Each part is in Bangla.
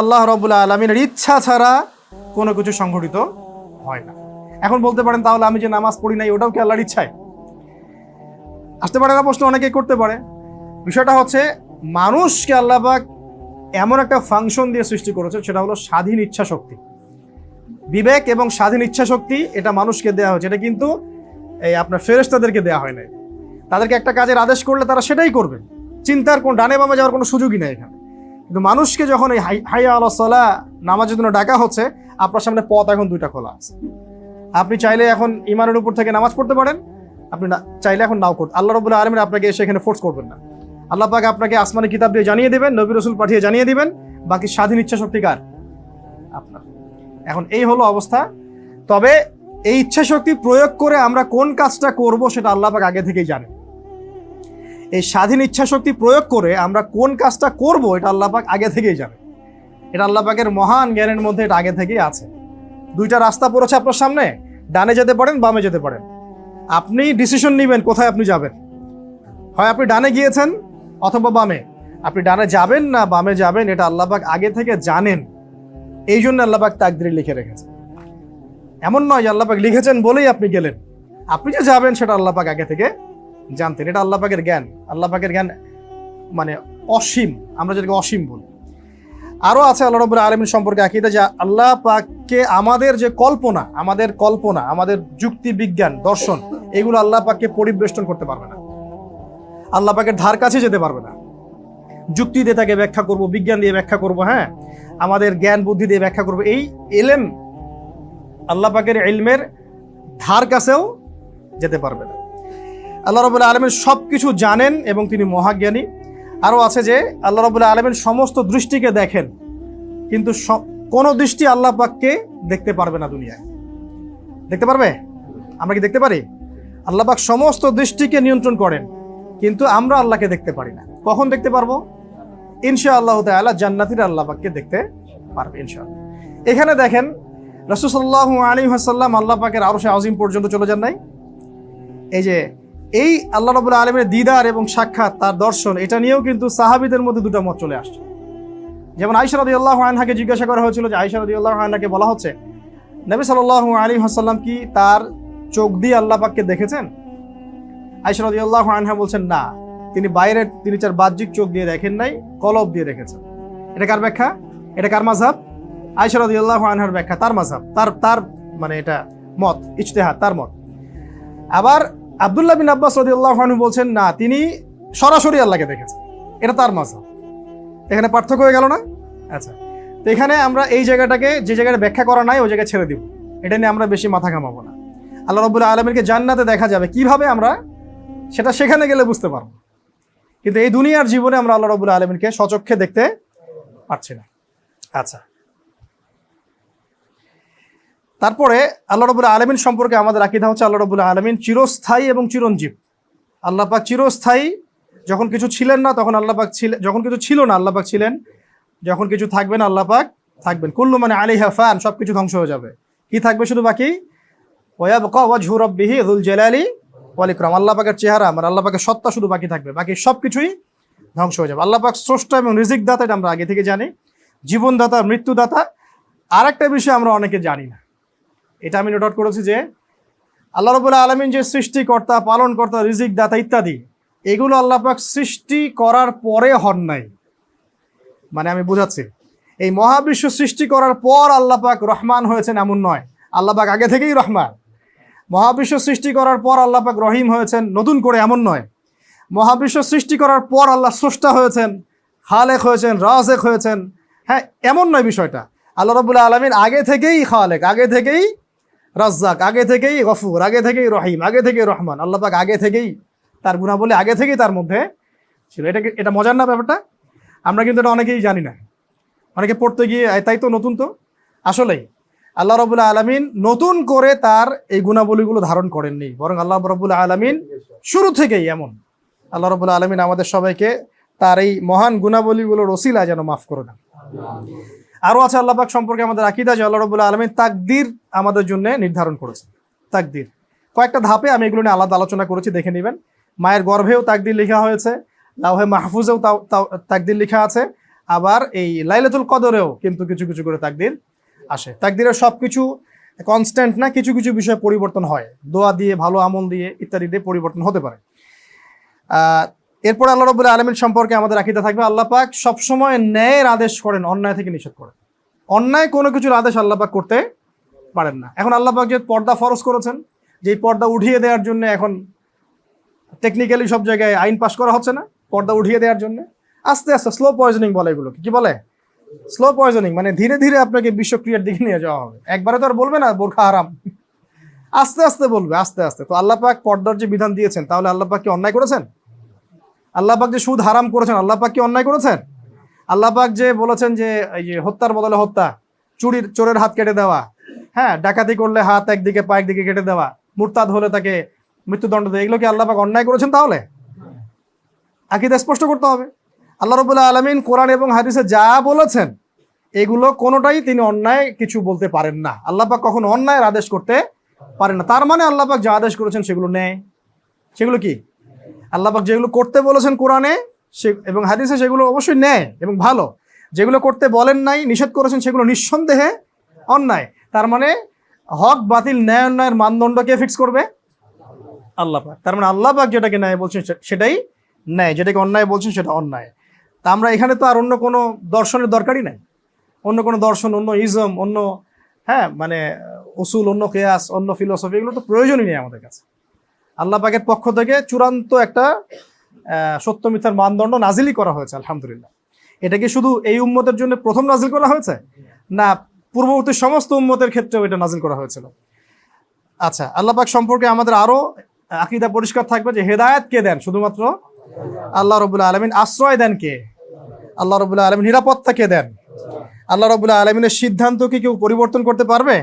আল্লাহ রাব্বুল আলামিনের ইচ্ছা ছাড়া কোনো কিছু সংঘটিত হয় না। এখন বলতে পারেন তাহলে আমি যে নামাজ পড়ি নাই ওটাও কি আল্লাহর ইচ্ছায়? আসতে পারে না প্রশ্ন, অনেকেই করতে পারে। বিষয়টা হচ্ছে মানুষকে আল্লাহ পাক এমন একটা ফাংশন দিয়ে সৃষ্টি করেছে, সেটা হলো স্বাধীন ইচ্ছা শক্তি। বিবেক এবং স্বাধীন ইচ্ছা শক্তি এটা মানুষকে দেওয়া হয়েছে, এটা কিন্তু এই আপনার ফেরেশতাদেরকে দেওয়া হয় নাই। তাদেরকে একটা কাজের আদেশ করলে তারা সেটাই করবে, চিন্তার কোন ডানে বামে যাওয়ার কোনো সুযোগই নেই এখানে। কিন্তু মানুষকে যখন এই হাইয়া আলাস সালাহ নামাজের জন্য ডাকা হচ্ছে, আপনার সামনে পথ এখন দুইটা খোলা আছে। আপনি চাইলে এখন ইমানের উপর থেকে নামাজ পড়তে পারেন, আপনি চাইলে এখন নাও করতে। আল্লাহ রাব্বুল আলামিন আপনাকে সেখানে ফোর্স করবেন না। আল্লাহ পাক আপনাকে আসমানি কিতাব দিয়ে জানিয়ে দিবেন, নবী রাসূল পাঠিয়ে জানিয়ে দিবেন, বাকি স্বাধীন ইচ্ছা শক্তি কার? আপনার। এখন এই হলো অবস্থা। তবে এই ইচ্ছা শক্তি প্রয়োগ করে আমরা কোন কাজটা করব সেটা আল্লাহ পাক আগে থেকেই জানেন। এই স্বাধীন ইচ্ছা শক্তি প্রয়োগ করে আমরা কোন কাজটা করব এটা আল্লাহ পাক আগে থেকেই জানেন। এটা আল্লাহ পাকের মহান জ্ঞানের মধ্যে এটা আগে থেকেই আছে। দুইটা রাস্তা পড়েছে আপনার সামনে, ডানে যেতে পারেন, বামে যেতে পারেন। আপনি ডিসিশন নেবেন কোথায় আপনি যাবেন। হয় আপনি ডানে গিয়েছেন অথবা বামে। আপনি ডানে যাবেন না বামে যাবেন এটা আল্লাহ পাক আগে থেকে জানেন। এই জন্য আল্লাহ পাক তাকদীরে লিখে রেখেছেন। এমন নয় যে আল্লাহ পাক লিখেছেন বলেই আপনি গেলেন। আপনি যে যাবেন সেটা আল্লাহ পাক আগে থেকে জানতেন। এটা আল্লাহ পাকের জ্ঞান। আল্লাহ পাকের জ্ঞান মানে অসীম, আমরা যেটাকে অসীম বলি। আরও আছে আল্লাহ রাব্বুল আলামিন সম্পর্কে আকীদা, যে আল্লাহ পাককে আমাদের যে কল্পনা, আমাদের যুক্তি বিজ্ঞান দর্শন, এগুলো আল্লাহ পাককে পরিবেষ্টন করতে পারবে না। আল্লাহ পাকের ধার কাছে যেতে পারবে না। যুক্তি দিয়ে তাকে ব্যাখ্যা করব, বিজ্ঞান দিয়ে ব্যাখ্যা করব, হ্যাঁ আমাদের জ্ঞান বুদ্ধি দিয়ে ব্যাখ্যা করব, এই ইলম আল্লাহ পাকের ইলমের ধার কাছেও যেতে পারবে না। আল্লাহ রাব্বুল আলামিন সব কিছু জানেন এবং তিনি মহাজ্ঞানী। আরও আছে যে আল্লাহ রাব্বুল আলামিন সমস্ত দৃষ্টিকে দেখেন, কিন্তু কোনো দৃষ্টি আল্লাহ পাককে দেখতে পারবে না দুনিয়ায়। দেখতে পারবে? আমরা কি দেখতে পারি? আল্লাহ পাক সমস্ত দৃষ্টিকে নিয়ন্ত্রণ করেন, কিন্তু আমরা আল্লাহকে দেখতে পারি না। কখন দেখতে পারবো? ইনশাআল্লাহ তাআলা জান্নাতীরা আল্লাহ পাককে দেখতে পারবে ইনশাআল্লাহ। এখানে দেখেন রাসূল সাল্লাল্লাহু আলাইহি ওয়াসাল্লাম আল্লাহ পাকের আরশে আযীম পর্যন্ত চলে যান নাই। এই যে এই আল্লাহ রাব্বুল আলামিনের দিদার এবং সাক্ষাৎ, তার দর্শন, এটা নিয়েও কিন্তু সাহাবীদের মধ্যে দুটো মত চলে আসছে। যেমন আয়েশা রাদিয়াল্লাহু আনহাকে জিজ্ঞাসা করা হয়েছিল, যে আয়েশা রাদিয়াল্লাহু আনহাকে বলা হচ্ছে, নবী সাল্লাল্লাহু আলাইহি ওয়াসাল্লাম কি তার চোখ দিয়ে আল্লাহ পাককে দেখেছেন? আয়েশা রাদিয়াল্লাহু আনহা বলছেন না, তিনি চার বাহ্যিক চোখ দিয়ে দেখেন নাই, কলব দিয়ে দেখেছেন। এটা কার ব্যাখ্যা? এটা কার মাযহাব? আয়েশা রাদিয়াল্লাহু আনহার ব্যাখ্যা, তার মাযহাব, তার মানে এটা মত, ইজতিহাদ, তার মত। আবার আব্দুল্লাহ বিন আব্বাস রাদিয়াল্লাহু আনহু বলছেন না, তিনি সরাসরি আল্লাহকে দেখেছেন, এটা তার মাযহাব। এখানে পার্থক্য হয়ে গেল না? আচ্ছা, তো এখানে আমরা এই জায়গাটাকে, যে জায়গাটা ব্যাখ্যা করা নাই ওই জায়গায় ছেড়ে দিব। এটা নিয়ে আমরা বেশি মাথা ঘামাবো না। আল্লাহ রাব্বুল আলামিনকে জান্নাতে দেখা যাবে, কিভাবে আমরা সেটা সেখানে গেলে বুঝতে পারবো। কিন্তু এই দুনিয়ার জীবনে আমরা আল্লাহ রাব্বুল আলামিনকে স্বচক্ষে দেখতে পারছি না। আচ্ছা, তারপরে আল্লাহ রাব্বুল আলামিন সম্পর্কে আমাদের আকীদা হচ্ছে আল্লাহ রাব্বুল আলামিন চিরস্থায়ী এবং চিরঞ্জীব। আল্লাহ পাক চিরস্থায়ী, যখন কিছু ছিলেন না তখন আল্লাহ পাক ছিলেন, যখন কিছু ছিল না আল্লাহ পাক ছিলেন, যখন কিছু থাকবে না আল্লাহ পাক থাকবেন। কুল্লু মান আলাইহা ফান, সব কিছু ধ্বংস হয়ে যাবে, কি থাকবে শুধু বাকি? ওয়ায়াবকা ওয়াজহু রাব্বিহি যুল জালালি ওয়াল ইকরাম, আল্লাহ পাকের চেহারা, মানে আল্লাহ পাকের সত্তা শুধু বাকি থাকবে, বাকি সব কিছুই ধ্বংস হয়ে যাবে। আল্লাহ পাক স্রষ্টা এবং রিজিক দাতা, এটা আমরা আগে থেকে জানি, জীবনদাতা, মৃত্যুদাতা। আর একটা বিষয় আমরা অনেকে জানি না, এটা আমি নোট আউট করেছি, যে আল্লাহ রাব্বুল আলামিন যে সৃষ্টিকর্তা, পালনকর্তা, রিজিক দাতা ইত্যাদি, এগুলো আল্লাহ পাক সৃষ্টি করার পরে হন নাই। মানে আমি বুঝাচ্ছি, এই মহাবিশ্ব সৃষ্টি করার পর আল্লাহ পাক রহমান হয়েছেন এমন নয়, আল্লাহ পাক আগে থেকেই রহমান। মহাবিশ্ব সৃষ্টি করার পর আল্লাহ পাক রহিম হয়েছেন নতুন করে এমন নয়। মহাবিশ্ব সৃষ্টি করার পর আল্লাহ স্রষ্টা হয়েছেন, খালেক হয়েছেন, রাজেক হয়েছেন, হ্যাঁ এমন নয় বিষয়টা। আল্লাহ রাব্বুল আলামিন আগে থেকেই খালেক, আগে থেকেই রাজ্জাক, আগে থেকেই গফুর, আগে থেকেই রহিম, আগে থেকেই রহমান। আল্লাহ পাক আগে থেকেই তার গুণাবলী আগে থেকেই তার মধ্যে ছিল। এটা মজার না ব্যাপারটা? আমরা কিন্তু এটা অনেকেই জানি না, অনেকে পড়তে গিয়ে তাই তো নতুন। তো আসলেই আল্লাহ রাব্বুল আলামিন নতুন করে তার এই গুণাবলীগুলো ধারণ করেননি, বরং আল্লাহ রাব্বুল আলামিন শুরু থেকেই এমন। আল্লাহ রাব্বুল আলামিন আমাদের সবাইকে তার এই মহান গুণাবলীগুলোর ওসিলা যেন মাফ করে দেন। আরও আছে আল্লাহ পাক সম্পর্কে আমাদের আকীদা, যে আল্লাহ রাব্বুল আলামিন তাকদীর আমাদের জন্য নির্ধারণ করেছেন। তাকদীর কয়েকটা ধাপে, আমি এগুলো নিয়ে আলাদা আলোচনা করেছি, দেখে নেবেন। মায়ের গর্ভেও তাকদীর লেখা হয়েছে, লাউহে মাহফুজেও তাকদীর লেখা আছে, আবার এই লাইলাতুল কদরেও কিন্তু কিছু কিছু করে তাকদীর আসে। তাকদীরের সব কিছু কনস্ট্যান্ট না, কিছু কিছু বিষয় পরিবর্তন হয়, দোয়া দিয়ে, ভালো আমল দিয়ে, ইত্যাদি দিয়ে পরিবর্তন হতে পারে। এরপর আল্লাহ রাব্বুল আলামিন সম্পর্কে আমাদের আকীদা থাকবে, আল্লাহ পাক সবসময় ন্যায়ের আদেশ করেন, অন্যায় থেকে নিষেধ করেন। অন্যায় কোনো কিছুর আদেশ আল্লাহ পাক করতে পারেন না। এখন আল্লাহ পাক যে পর্দা ফরজ করেছেন, যেই পর্দা উঠিয়ে দেওয়ার জন্য এখন টেকনিক্যালি সব জায়গায় আইন পাস করা হচ্ছে না, পর্দা উঠিয়ে দেওয়ার জন্য আস্তে আস্তে স্লো পয়জনিং বলে এগুলোকে। কি বলে? স্লো পয়জনিং, মানে ধীরে ধীরে আপনাকে বিষক্রিয়ার দিকে নিয়ে যাওয়া হবে। একবারে তো আর বলবে না বোরখা হারাম, আস্তে আস্তে বলবে, আস্তে আস্তে। তো আল্লাহ পাক পর্দার যে বিধান দিয়েছেন, তাহলে আল্লাহ পাক কি অন্যায় করেছেন? আল্লাহ পাক যে সুদ হারাম করেছেন, আল্লাহ পাক কি অন্যায় করেছেন? আল্লাহ পাক যে বলেছেন যে এই যে হত্যার বদলে হত্যা, চোরের হাত কেটে দেওয়া, হ্যাঁ, ডাকাতি করলে হাত একদিকে পা একদিকে কেটে দেওয়া, মুরতাদ হলে তাকে মৃত্যুদণ্ড দেয়, এগুলো কি আল্লাহ পাক অন্যায় করেছেন? তাহলে আকীদা স্পষ্ট করতে হবে। আল্লাহ রাব্বুল আলামিন কোরআন এবং হাদিসে যা বলেছেন এগুলো কোনোটাই তিনি অন্যায় কিছু বলতে পারেন না। আল্লাহ পাক কখনো অন্যায়ের আদেশ করতে পারেন না। তার মানে আল্লাহ পাক যা আদেশ করেছেন সেগুলো ন্যায়। সেগুলো কি? আল্লাহ পাক যেগুলো করতে বলেছেন কোরআনে এবং হাদিসে, সেগুলো অবশ্যই ন্যায় এবং ভালো। যেগুলো করতে বলেন নাই, নিষেধ করেছেন, সেগুলো নিঃসন্দেহে অন্যায়। তার মানে হক বাতিল, ন্যায় অন্যায়ের মানদণ্ড কে ফিক্স করবে? আল্লাহ পাক। তার মানে আল্লাহ পাক যেটাকে ন্যায় বলছেন সেটাই ন্যায়, যেটাকে অন্যায় বলছেন সেটা অন্যায়। তা আমরা এখানে তো আর অন্য কোনো দর্শনের দরকারই নাই। অন্য কোনো দর্শন, অন্য ইজম, অন্য মানে উসুল, অন্য কিয়াস, অন্য ফিলোসফি, এগুলো তো প্রয়োজনই নেই আমাদের কাছে। আল্লাহ পাকের পক্ষ থেকে চূড়ান্ত একটা সত্য মিথ্যার মানদণ্ড নাজিলই করা হয়েছে, আলহামদুলিল্লাহ। এটা কি শুধু এই উম্মতের জন্য প্রথম নাজিল করা হয়েছে? না, পূর্ববর্তী সমস্ত উম্মতের ক্ষেত্রেও এটা নাজিল করা হয়েছিল। আচ্ছা, আল্লাহ পাক সম্পর্কে আমাদের আরো আকীদা পরিষ্কার থাকবে যে হেদায়েত কে দেন? শুধুমাত্র আল্লাহ রাব্বুল আলামিন। আশ্রয় দেন কে? আল্লাহ রাব্বুল আলামিন। নিরাপত্তা কে দেন? আল্লাহ রাব্বুল আলামিনের সিদ্ধান্ত কি কেউ পরিবর্তন করতে পারবে?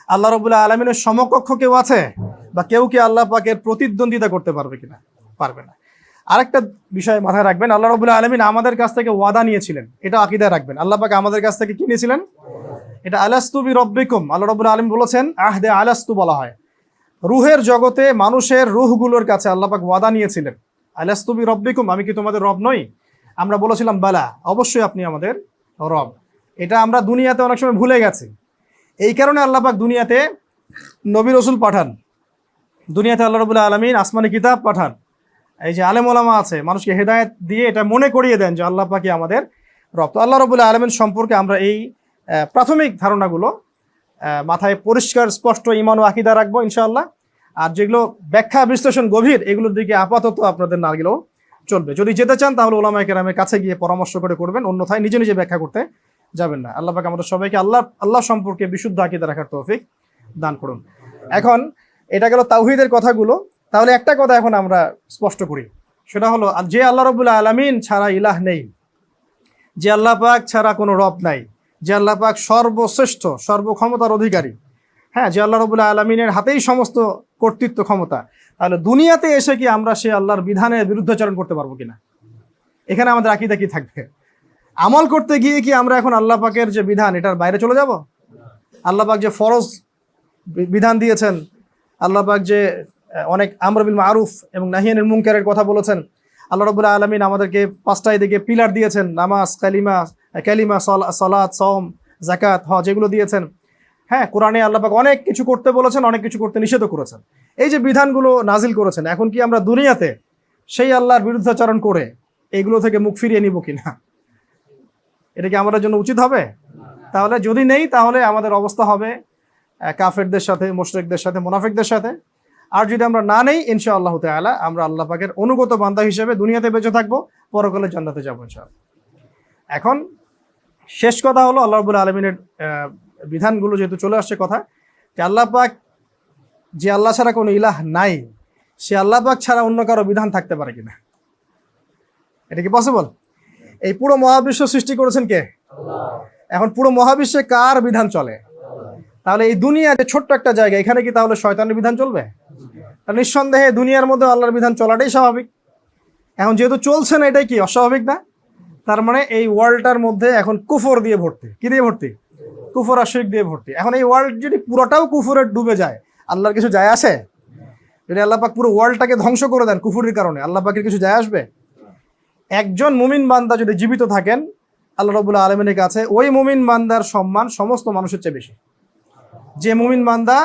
আল্লাহ রাব্বুল আলামিনের সমকক্ষ কেউ আছে? বা কেউ কি আল্লাহ পাকের প্রতিদ্বন্দ্বিতা করতে পারবে কিনা? পারবে না। আরেকটা বিষয় মাথায় রাখবেন, আল্লাহ রাব্বুল আলামিন আমাদের কাছ থেকে ওয়াদা নিয়েছিলেন, এটা আকীদায় রাখবেন। আল্লাহ পাক আমাদের কাছ থেকে কি নিয়েছিলেন? এটা আলাস্তু বিরব্বিকুম। আল্লাহ রাব্বুল আলামিন বলেছেন, আহদে আলাস্তু বলা হয় রুহের জগতে, মানুষের রুহগুলোর কাছে আল্লাহ পাক ওয়াদা নিয়েছিলেন, আলাস্তু বিরব্বিকুম, আমি কি তোমাদের রব নই? আমরা বলেছিলাম বালা, অবশ্যই আপনি আমাদের রব। এটা আমরা দুনিয়াতে অনেক সময় ভুলে গেছি। এই কারণে আল্লাহ পাক দুনিয়াতে নবী রাসূল পাঠান, দুনিয়াতে আল্লাহ রাব্বুল আলামিন আসমানি কিতাব পাঠান, এই যে আলেম ওলামা আছে, মানুষকে হেদায়েত দিয়ে এটা মনে করিয়ে দেন যে আল্লাহ পাকই আমাদের রব। তো আল্লাহ রাব্বুল আলামিন সম্পর্কে আমরা এই প্রাথমিক ধারণাগুলো মাথায় পরিষ্কার স্পষ্ট ঈমান ও আকীদা রাখবো ইনশাআল্লাহ। আর যেগুলো ব্যাখ্যা বিশ্লেষণ গভীর, এগুলোর দিকে আপাতত আপনাদের না গেলেও চলবে। যদি যেতে চান তাহলে ওলামায়ে কেরামের কাছে গিয়ে পরামর্শ করে করবেন, অন্যথায় নিজে নিজে ব্যাখ্যা করতে যাবেন না। আল্লাহ পাক আমাদের সবাইকে আল্লাহ সম্পর্কে বিশুদ্ধ আকীদা রাখার তৌফিক দান করুন। এখন এটা গেল তাওহীদের কথাগুলো। তাহলে একটা কথা এখন আমরা স্পষ্ট করি, সেটা হলো যে আল্লাহ রাব্বুল আলামিন ছাড়া ইলাহ নেই, যে আল্লাহ পাক ছাড়া কোনো রব নাই, যে আল্লাহ পাক সর্বশ্রেষ্ঠ, সর্বক্ষমতার অধিকারী, হ্যাঁ, যে আল্লাহ রাব্বুল আলামিনের হাতেই সমস্ত কর্তৃত্ব ক্ষমতা, তাহলে দুনিয়াতে এসে কি আমরা সে আল্লাহর বিধানের বিরুদ্ধাচরণ করতে পারবো কিনা? এখানে আমাদের আকীদা কি থাকবে? আমল করতে গিয়ে কি আমরা এখন আল্লাহ পাকের যে বিধান এটার বাইরে চলে যাব? আল্লাহ পাক যে ফরজ বিধান দিয়েছেন, আল্লাহ পাক যে অনেক আমর বিল মারুফ এবং নাহি আনিল মুনকারের কথা বলেছেন, আল্লাহ রাব্বুল আলামিন আমাদেরকে পাঁচটা এদিকে পিলার দিয়েছেন, নামাজ, কালিমা, সালাত, সওম, যাকাত, হজ, যেগুলো দিয়েছেন। হ্যাঁ, কোরআনে আল্লাহ পাক অনেক কিছু করতে বলেছেন, অনেক কিছু করতে নিষেধও করেছেন। এই যে বিধানগুলো নাজিল করেছেন, এখন কি আমরা দুনিয়াতে সেই আল্লাহর বিরুদ্ধাচরণ করে এগুলো থেকে মুখ ফিরিয়ে নিব কিনা? এটা কি আমাদের জন্য উচিত হবে? তাহলে যদি নেই, তাহলে আমাদের অবস্থা হবে কাফেরদের সাথে, মুশরিকদের সাথে, মুনাফিকদের সাথে। আর যদি আমরা না নেই, ইনশাআল্লাহ তাআলা আমরা আল্লাহ পাকের অনুগত বান্দা হিসেবে দুনিয়াতে বেঁচে থাকবো, পরকালে জান্নাতে যাবো ইনশাআল্লাহ। এখন শেষ কথা হলো, আল্লাহ রাব্বুল আলামিনের বিধানগুলো যেহেতু চলে আসছে কথা, যে আল্লাহ পাক, যে আল্লাহ ছাড়া কোনো ইলাহ নাই, সে আল্লাহ পাক ছাড়া অন্য কারো বিধান থাকতে পারে কিনা? এটা কি পসিবল? এই পুরো মহাবিশ্ব সৃষ্টি করেছেন কে? এখন পুরো মহাবিশ্বে কার বিধান চলে? তাহলে এই দুনিয়া যে ছোট্ট একটা জায়গা, এখানে কি তাহলে শয়তানের বিধান চলবে? নিঃসন্দেহে দুনিয়ার মধ্যে আল্লাহর বিধান চলাটাই স্বাভাবিক। এখন যেহেতু চলছে না, এটাই কি অস্বাভাবিক না? তার মানে এই ওয়ার্ল্ডটার মধ্যে এখন কুফর দিয়ে ভর্তি। কি দিয়ে ভর্তি? কুফর আর শিরক দিয়ে ভর্তি। এখন এই ওয়ার্ল্ড যদি পুরোটাও কুফরে ডুবে যায়, আল্লাহর কিছু যায় আসে? যদি আল্লাহ পাক পুরো ওয়ার্ল্ডটাকে ধ্বংস করে দেন কুফরের কারণে, আল্লাহ পাকের কিছু যায় আসবে? একজন মুমিন বান্দা যদি জীবিত থাকেন আল্লাহ রাব্বুল আলামিনের কাছে ওই মুমিন বান্দার সম্মান সমস্ত মানুষের চেয়ে বেশি। যে মুমিন বান্দা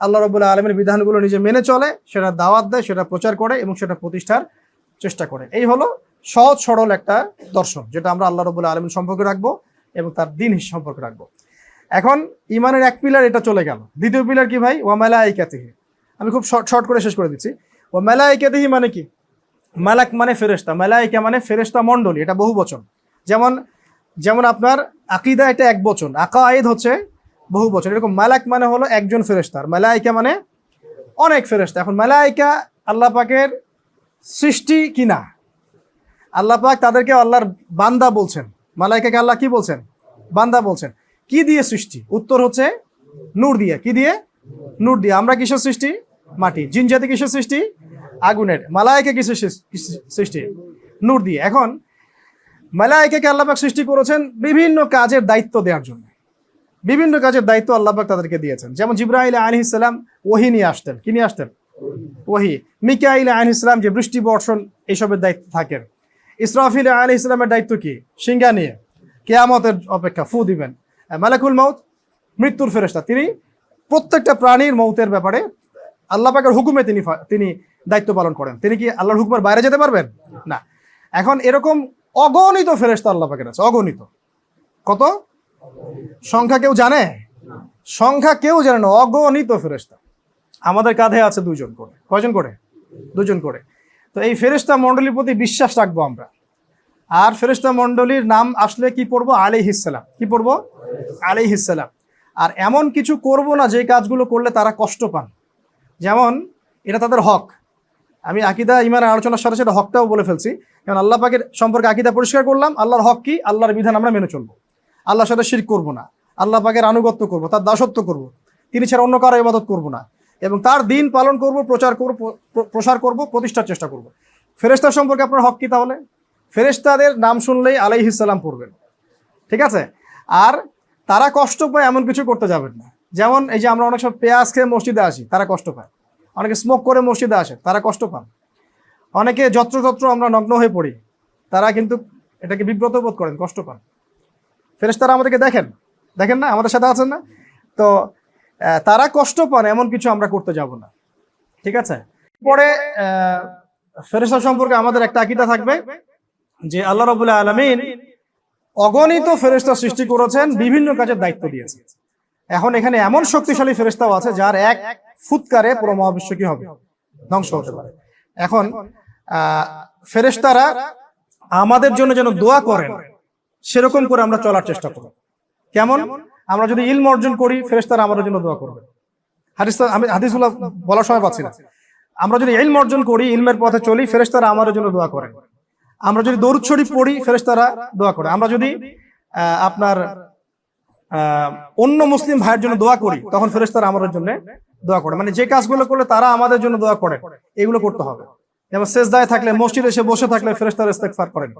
আল্লাহ রাব্বুল আলামিনের বিধানগুলো নিজে মেনে চলে, সেটা দাওয়াত দেয়, সেটা প্রচার করে এবং সেটা প্রতিষ্ঠার চেষ্টা করে। এই হলো সহজ সরল একটা দর্শন, যেটা আমরা আল্লাহ রাব্বুল আলামিন সম্পর্কে রাখবো এবং তার দিন সম্পর্কে রাখবো। এখন ইমানের এক পিলার এটা চলে গেল। দ্বিতীয় পিলার কি ভাই? ওয়া মালাইকাতিহি। আমি খুব শর্ট করে শেষ করে দিচ্ছি। ওয়া মালাইকাতিহি মানে কি? মালাক মানে ফেরেশতা, মালাইকা মানে ফেরেশতা মণ্ডলী, এটা বহু বচন। যেমন আপনার আকীদা এটা এক বচন, আকায়েদ হচ্ছে বহু বচন। এরকম মালাক মানে হলো একজন ফেরেশতা, আর মালাইকা মানে অনেক ফেরেশতা। এখন মালাইকা আল্লাহ পাকের সৃষ্টি কিনা? আল্লাহ পাক তাদেরকে আল্লাহর বান্দা বলছেন। মালাইকাকে আল্লাহ কি বলছেন? বান্দা বলছেন। কি দিয়ে সৃষ্টি? উত্তর হচ্ছে নূর দিয়ে। কি দিয়ে? নূর দিয়ে। আমরা কিসের সৃষ্টি? মাটি। জিন জাতি কিসের সৃষ্টি? আগুনের। মালাইকা কিসের সৃষ্টি? নূর দিয়ে। এখন মালাইকাকে আল্লাহ পাক সৃষ্টি করেছেন বিভিন্ন কাজের দায়িত্ব দেওয়ার জন্য। বিভিন্ন কাজের দায়িত্ব আল্লাহ পাক তাদেরকে দিয়েছেন। যেমন জিবরাইল আলাইহিস সালাম ওহী নিয়ে আসতেন। কি নিয়ে আসতেন? ওহী। মিকাইল আলাইহিস সালাম যে বৃষ্টি বর্ষণ এইসবের দায়িত্ব থাকেন। ইসরাফিল আলাইহিস সালামের দায়িত্ব কি? সিংহা নিয়ে কিয়ামতের অপেক্ষা ফু দিবেন। মালাকুল মউত মৃত্যুর ফেরেশতা, তিনি প্রত্যেকটা প্রাণীর মৌতের ব্যাপারে আল্লাহ পাকের হুকুমে তিনি দায়িত্ব পালন করেন। তিনি কি আল্লাহর হুকুমের বাইরে যেতে পারবেন? না। এখন এরকম অগণিত ফেরেশতা আল্লাহ পাকের আছে, অগণিত। কত? সংখ্যা কেউ জানে? সংখ্যা কেউ জানে না, অগণিত ফেরেশতা। আমাদের কাঁধে আছে 2 জন করে। কয়জন করে? 2 জন করে। তো এই ফেরেশতা মণ্ডলীর প্রতি বিশ্বাস রাখবো আমরা। আর ফেরেশতা মণ্ডলীর নাম আসলে কি পড়বো? আলাইহিস সালাম। কি পড়বো? আলাইহিস সালাম। আর এমন কিছু করব না যে কাজগুলো করলে তারা কষ্ট পান। যেমন এটা তাদের হক। আমি আকীদা ঈমানের আলোচনার সাথে সাথে হকটাও বলে ফেলছি। কারণ আল্লাহ পাকের সম্পর্কে আকীদা পরিষ্কার করলাম। আল্লাহর হক কি? আল্লাহর বিধান আমরা মেনে চলবো, আল্লাহর সাথে শিরক করব না, আল্লাহ পাকের আনুগত্য করব, তার দাসত্ব করব, তিনি ছাড়া অন্য কারো ইবাদত করব না, এবং তার দিন পালন করব, প্রসার করব, প্রতিষ্ঠার চেষ্টা করব। ফেরেশতার সম্পর্কে আপনার হক কি তাহলে? ফেরেশতাদের নাম শুনলেই আলাইহিস সালাম পড়বেন। ঠিক আছে? আর তারা কষ্ট পায় এমন কিছু করতে যাবেন না। যেমন এই যে আমরা অনেক সময় পেঁয়াজ খেয়ে মসজিদে আসি, তারা কষ্ট পায়। অনেকে স্মোক করে মসজিদে আসে, তারা কষ্ট পান। অনেকে যত্রতত্র আমরা নগ্ন হয়ে পড়ি, তারা কিন্তু এটাকে বিব্রত বোধ করেন, কষ্ট পান। ফেরেশতারা আমাদেরকে দেখেন না, আমাদের সাথে আছেন না? তো তারা কষ্ট পান এমন কিছু আমরা করতে যাব না। ঠিক আছে? পরে ফেরেশতা সম্পর্কে আমাদের একটা আকীদা থাকবে যে আল্লাহ রাব্বুল আলামিন অগণিত ফেরেশতা সৃষ্টি করেছেন, বিভিন্ন কাজের দায়িত্ব দিয়েছেন। এখন এখানে এমন শক্তিশালী ফেরেশতাও আছে যার এক ফুৎকারে পুরো মহাবিশ্ব কি হবে? ধ্বংস হতে পারে। এখন ফেরেশতারা আমাদের জন্য যেন দোয়া করেন, সেরকম করে আমরা চলার চেষ্টা করব। কেমন? আমরা যদি ইলম অর্জন করি, ফেরেশতারা আমাদের জন্য দোয়া করবে। আমি হাদিসগুলো বলার সময় পাচ্ছি না। আমরা যদি ইলম অর্জন করি, ইলমের পথে চলি, ফেরেশতারা আমাদের জন্য দোয়া করেন। আমরা যদি দরুদ শরীফ পড়ি, ফেরেশতারা দোয়া করে। আমরা যদি আপনার অন্য মুসলিম ভাইয়ের জন্য দোয়া করি, তখন ফেরেশতারা আমাদের জন্য দোয়া করে। মানে যে কাজগুলো করলে তারা আমাদের জন্য দোয়া করে, এগুলো করতে হবে। যেমন সেজদায় থাকলে, মসজিদে এসে বসে থাকলে ফেরেশতারা ইস্তেগফার করেন।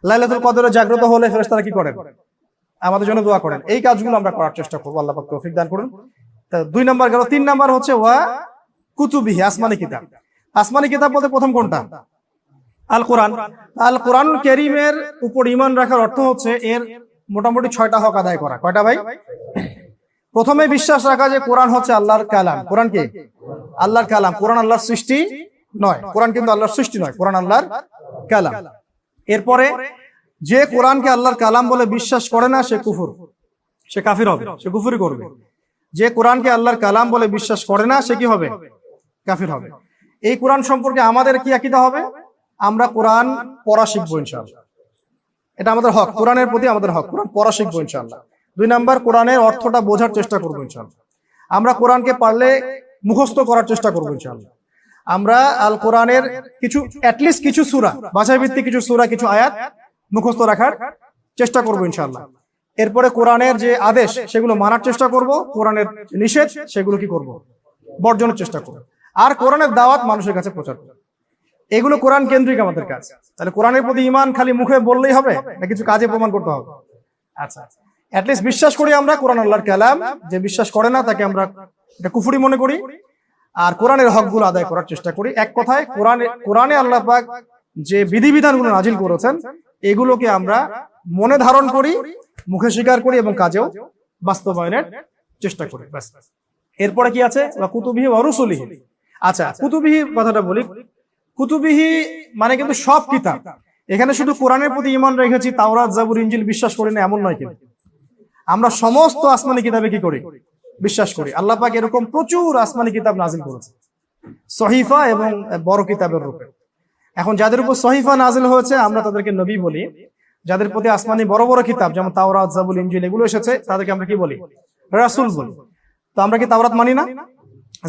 লাইলাতুল কদরে জাগ্রত হলে ফেরেশতারা কি করেন? আমাদের জন্য দোয়া করেন। এই কাজগুলো আমরা করার চেষ্টা করবো। আল্লাহ পাক তৌফিক দান করুন। 2 নাম্বার গেল। 3 নাম্বার হচ্ছে ওয়া কুতুবিহি, আসমানি কিতাব। আসমানি কিতাব বলতে প্রথম কোনটা? আল কোরআন। আল কোরআনুল কারীমের উপর ঈমান রাখার অর্থ হচ্ছে এর মোটামুটি 6টা হক আদায় করা। কয়টা ভাই? প্রথমে বিশ্বাস রাখা যে কোরআন হচ্ছে আল্লাহর কালাম। কোরআন কি? আল্লাহর কালাম। কোরআন আল্লাহর সৃষ্টি নয়। কোরআন কিন্তু আল্লাহর সৃষ্টি নয়, কোরআন আল্লাহর কালাম। এরপরে যে কোরআনকে আল্লাহর কালাম বলে বিশ্বাস করে না, সে কুফর, সে কাফির হবে, সে কুফরি করবে। যে কোরআনকে আল্লাহর কালাম বলে বিশ্বাস করে না, সে কি হবে? কাফির হবে। এই কোরআন সম্পর্কে আমাদের কি আকীদা হবে? আমরা কোরআন পড়া শিখবো ইনশাআল্লাহ। এটা আমাদের হক, কোরআনের প্রতি আমাদের হক। কোরআন পড়া শিখবো ইনশাআল্লাহ। 2 নাম্বার, কোরআনের অর্থটা বোঝার চেষ্টা করবো ইনশাআল্লাহ। আমরা কোরআনকে পারলে মুখস্থ করার চেষ্টা করবো ইনশাআল্লাহ। আমরা আল কোরআনের অ্যাটলিস্ট কিছু সূরা, ভাষা ভিত্তিক কিছু সূরা, কিছু আয়াত মুখস্থ রাখার চেষ্টা করবো ইনশাআল্লাহ। এরপরে কোরআনের যে আদেশ, সেগুলো মানার চেষ্টা করব। কোরআনের নিষেধ, সেগুলো কি করব? বর্জনের চেষ্টা করব। আর কোরআনের দাওয়াত মানুষের কাছে প্রচার করব। এগুলো কোরআন কেন্দ্রিক আমাদের কাজ। তাহলে কোরআনের প্রতি ঈমান খালি মুখে বললেই হবে না, কিছু কাজে প্রমাণ করতে হবে। আচ্ছা, অ্যাটলিস্ট বিশ্বাস করি আমরা কোরআন আল্লাহর কালাম। যে বিশ্বাস করে না তাকে আমরা এটা কুফরি মনে করি। আর কোরআনের হকগুলো আদায় করার চেষ্টা করি। এক কথায় কোরআনে আল্লাহ পাক যে বিধিবিধানগুলো নাজিল করেছেন এগুলোকে আমরা মনে ধারণ করি, মুখে স্বীকার করি এবং কাজেও বাস্তবায়নের চেষ্টা করি। ব্যাস। এরপরে কি আছে? কুতুবিহি ওয়া রুসুলিহি। আচ্ছা, কুতুবিহি কথাটা বলি। কুতুবিহি মানে কিন্তু সব কিতাব। এখানে শুধু কোরআনের প্রতি ঈমান রেখেছি, তাওরাত জাবুর ইনজিল বিশ্বাস করি না এমন নয়। কিন্তু আমরা সমস্ত আসমানি কিতাবে কি করি? বিশ্বাস করি। আল্লাহ পাক এরকম প্রচুর আসমানি কিতাব নাজিল করেছে, সহিফা এবং বড় কিতাবের রূপে। এখন যাদের উপর সহিফা নাজিল হয়েছে আমরা তাদেরকে নবী বলি। যাদের প্রতি আসমানি বড় বড় কিতাব যেমন তাওরাত জাবুর ইনজিল এগুলো এসেছে তাদেরকে আমরা কি বলি? রাসূল বলি। তো আমরা কি তাওরাত মানি না?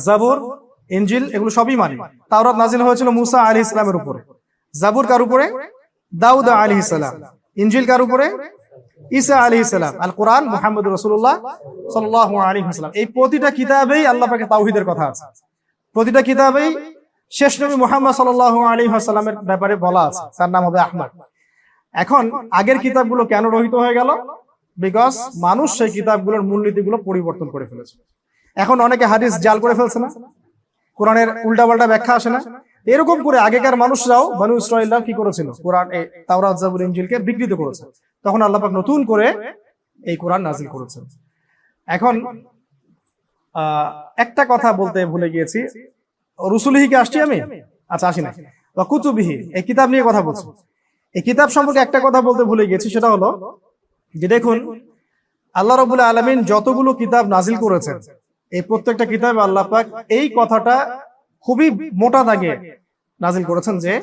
জাবুর ইনজিল এগুলো সবই মানি। তাওরাত নাজিল হয়েছিল মুসা আলাইহিস সালামের উপরে, জাবুর কার উপরে? দাউদ আলাইহিস সালাম। ইনজিল কার উপরে? ঈসা আলাইহিস সালাম। আল কোরআন মুহাম্মদুর রাসূলুল্লাহ সাল্লাল্লাহু আলাইহি ওয়াসাল্লাম। এই প্রতিটা কিতাবেই আল্লাহ পাকের তাওহীদের কথা আছে। প্রতিটা কিতাবেই শেষ নবী মুহাম্মদ সাল্লাল্লাহু আলাইহি ওয়াসাল্লামের ব্যাপারে বলা আছে, তার নাম হবে আহমদ। এখন আগের কিতাবগুলো কেন রহিত হয়ে গেল? বিকজ মানুষ সেই কিতাবগুলোর মূলনীতিগুলো পরিবর্তন করে ফেলেছে। এখন অনেকে হাদিস জাল করে ফেলছে না, কোরআনের উল্টাপাল্টা ব্যাখ্যা আসে না। এরকম করে আগেকার মানুষরাও বনু ইসরাঈলরা কি করেছিল? কোরআন তাওরাত জাবুর ইনজিলকে বিকৃত করেছে। তখন আল্লাহ পাক নতুন করে এই কোরআন নাজিল করেছেন। এখন একটা কথা বলতে ভুলে গিয়েছি, রুসুলিহি কি আসছি আমি? আচ্ছা, আসি না। কুতুবিহি এই কিতাব নিয়ে কথা বলছি। এই কিতাব সম্পর্কে একটা কথা বলতে ভুলে গিয়েছি, সেটা হলো যে দেখুন আল্লাহ রাব্বুল আলামিন যতগুলো কিতাব নাজিল করেছেন এই প্রত্যেকটা কিতাবে আল্লাহ পাক এই কথাটা খুবই মোটা দাগে নাজিল করেছেন যে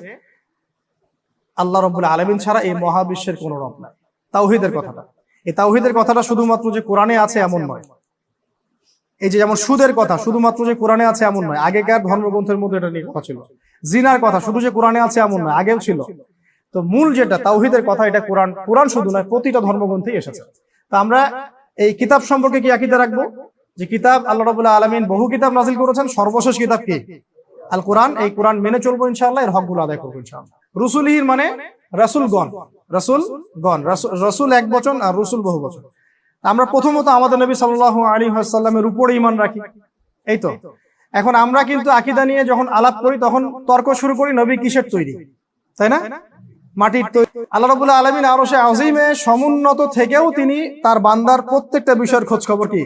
আল্লাহ রাব্বুল আলামিন ছাড়া এই মহাবিশ্বের কোনো রব নাই। তাওহীদের কথাটা, এই তাওহীদের কথাটা শুধুমাত্র যে কোরআনে আছে এমন নয়। এই যে যেমন সুদের কথা শুধুমাত্র যে কোরআনে আছে এমন নয়, আগেকার ধর্মগ্রন্থের মধ্যে এটা নিয়ে কথা ছিল। জিনার কথা শুধু যে কোরআনে আছে এমন নয়, আগেও ছিল। তো মূল যেটা তাওহীদের কথা এটা কোরআন শুধু নয়, প্রতিটা ধর্মগ্রন্থেই এসেছে। তো আমরা এই কিতাব সম্পর্কে কি আকীদা রাখবো? যে কিতাব আল্লাহ রাব্বুল আলামিন বহু কিতাব নাজিল করেছেন, সর্বশেষ কিতাব কি? আল কোরআন। এই কোরআন মেনে চলবো ইনশাআল্লাহ, এর হকগুলো আদায় করবো ইনশাআল্লাহ। রুসুলিহির মানে রাসূলগণ, রাসূল এক বচন আর রসুল বহু বচন। আমরা প্রথমত আমাদের নবী সাল্লাল্লাহু আলাইহি ওয়াসাল্লামের উপরে ঈমান রাখি, এই তো। এখন আমরা কিন্তু আকীদা নিয়ে যখন আলাপ করি তখন তর্ক শুরু করি নবী কিসের তৈরি, তাই না? মাটির তৈরি। আল্লাহ রাব্বুল আলামিন আরশে আযীমে সমুন্নত থেকেও তিনি তার বান্দার প্রত্যেকটা বিষয়ের খোঁজ খবর কি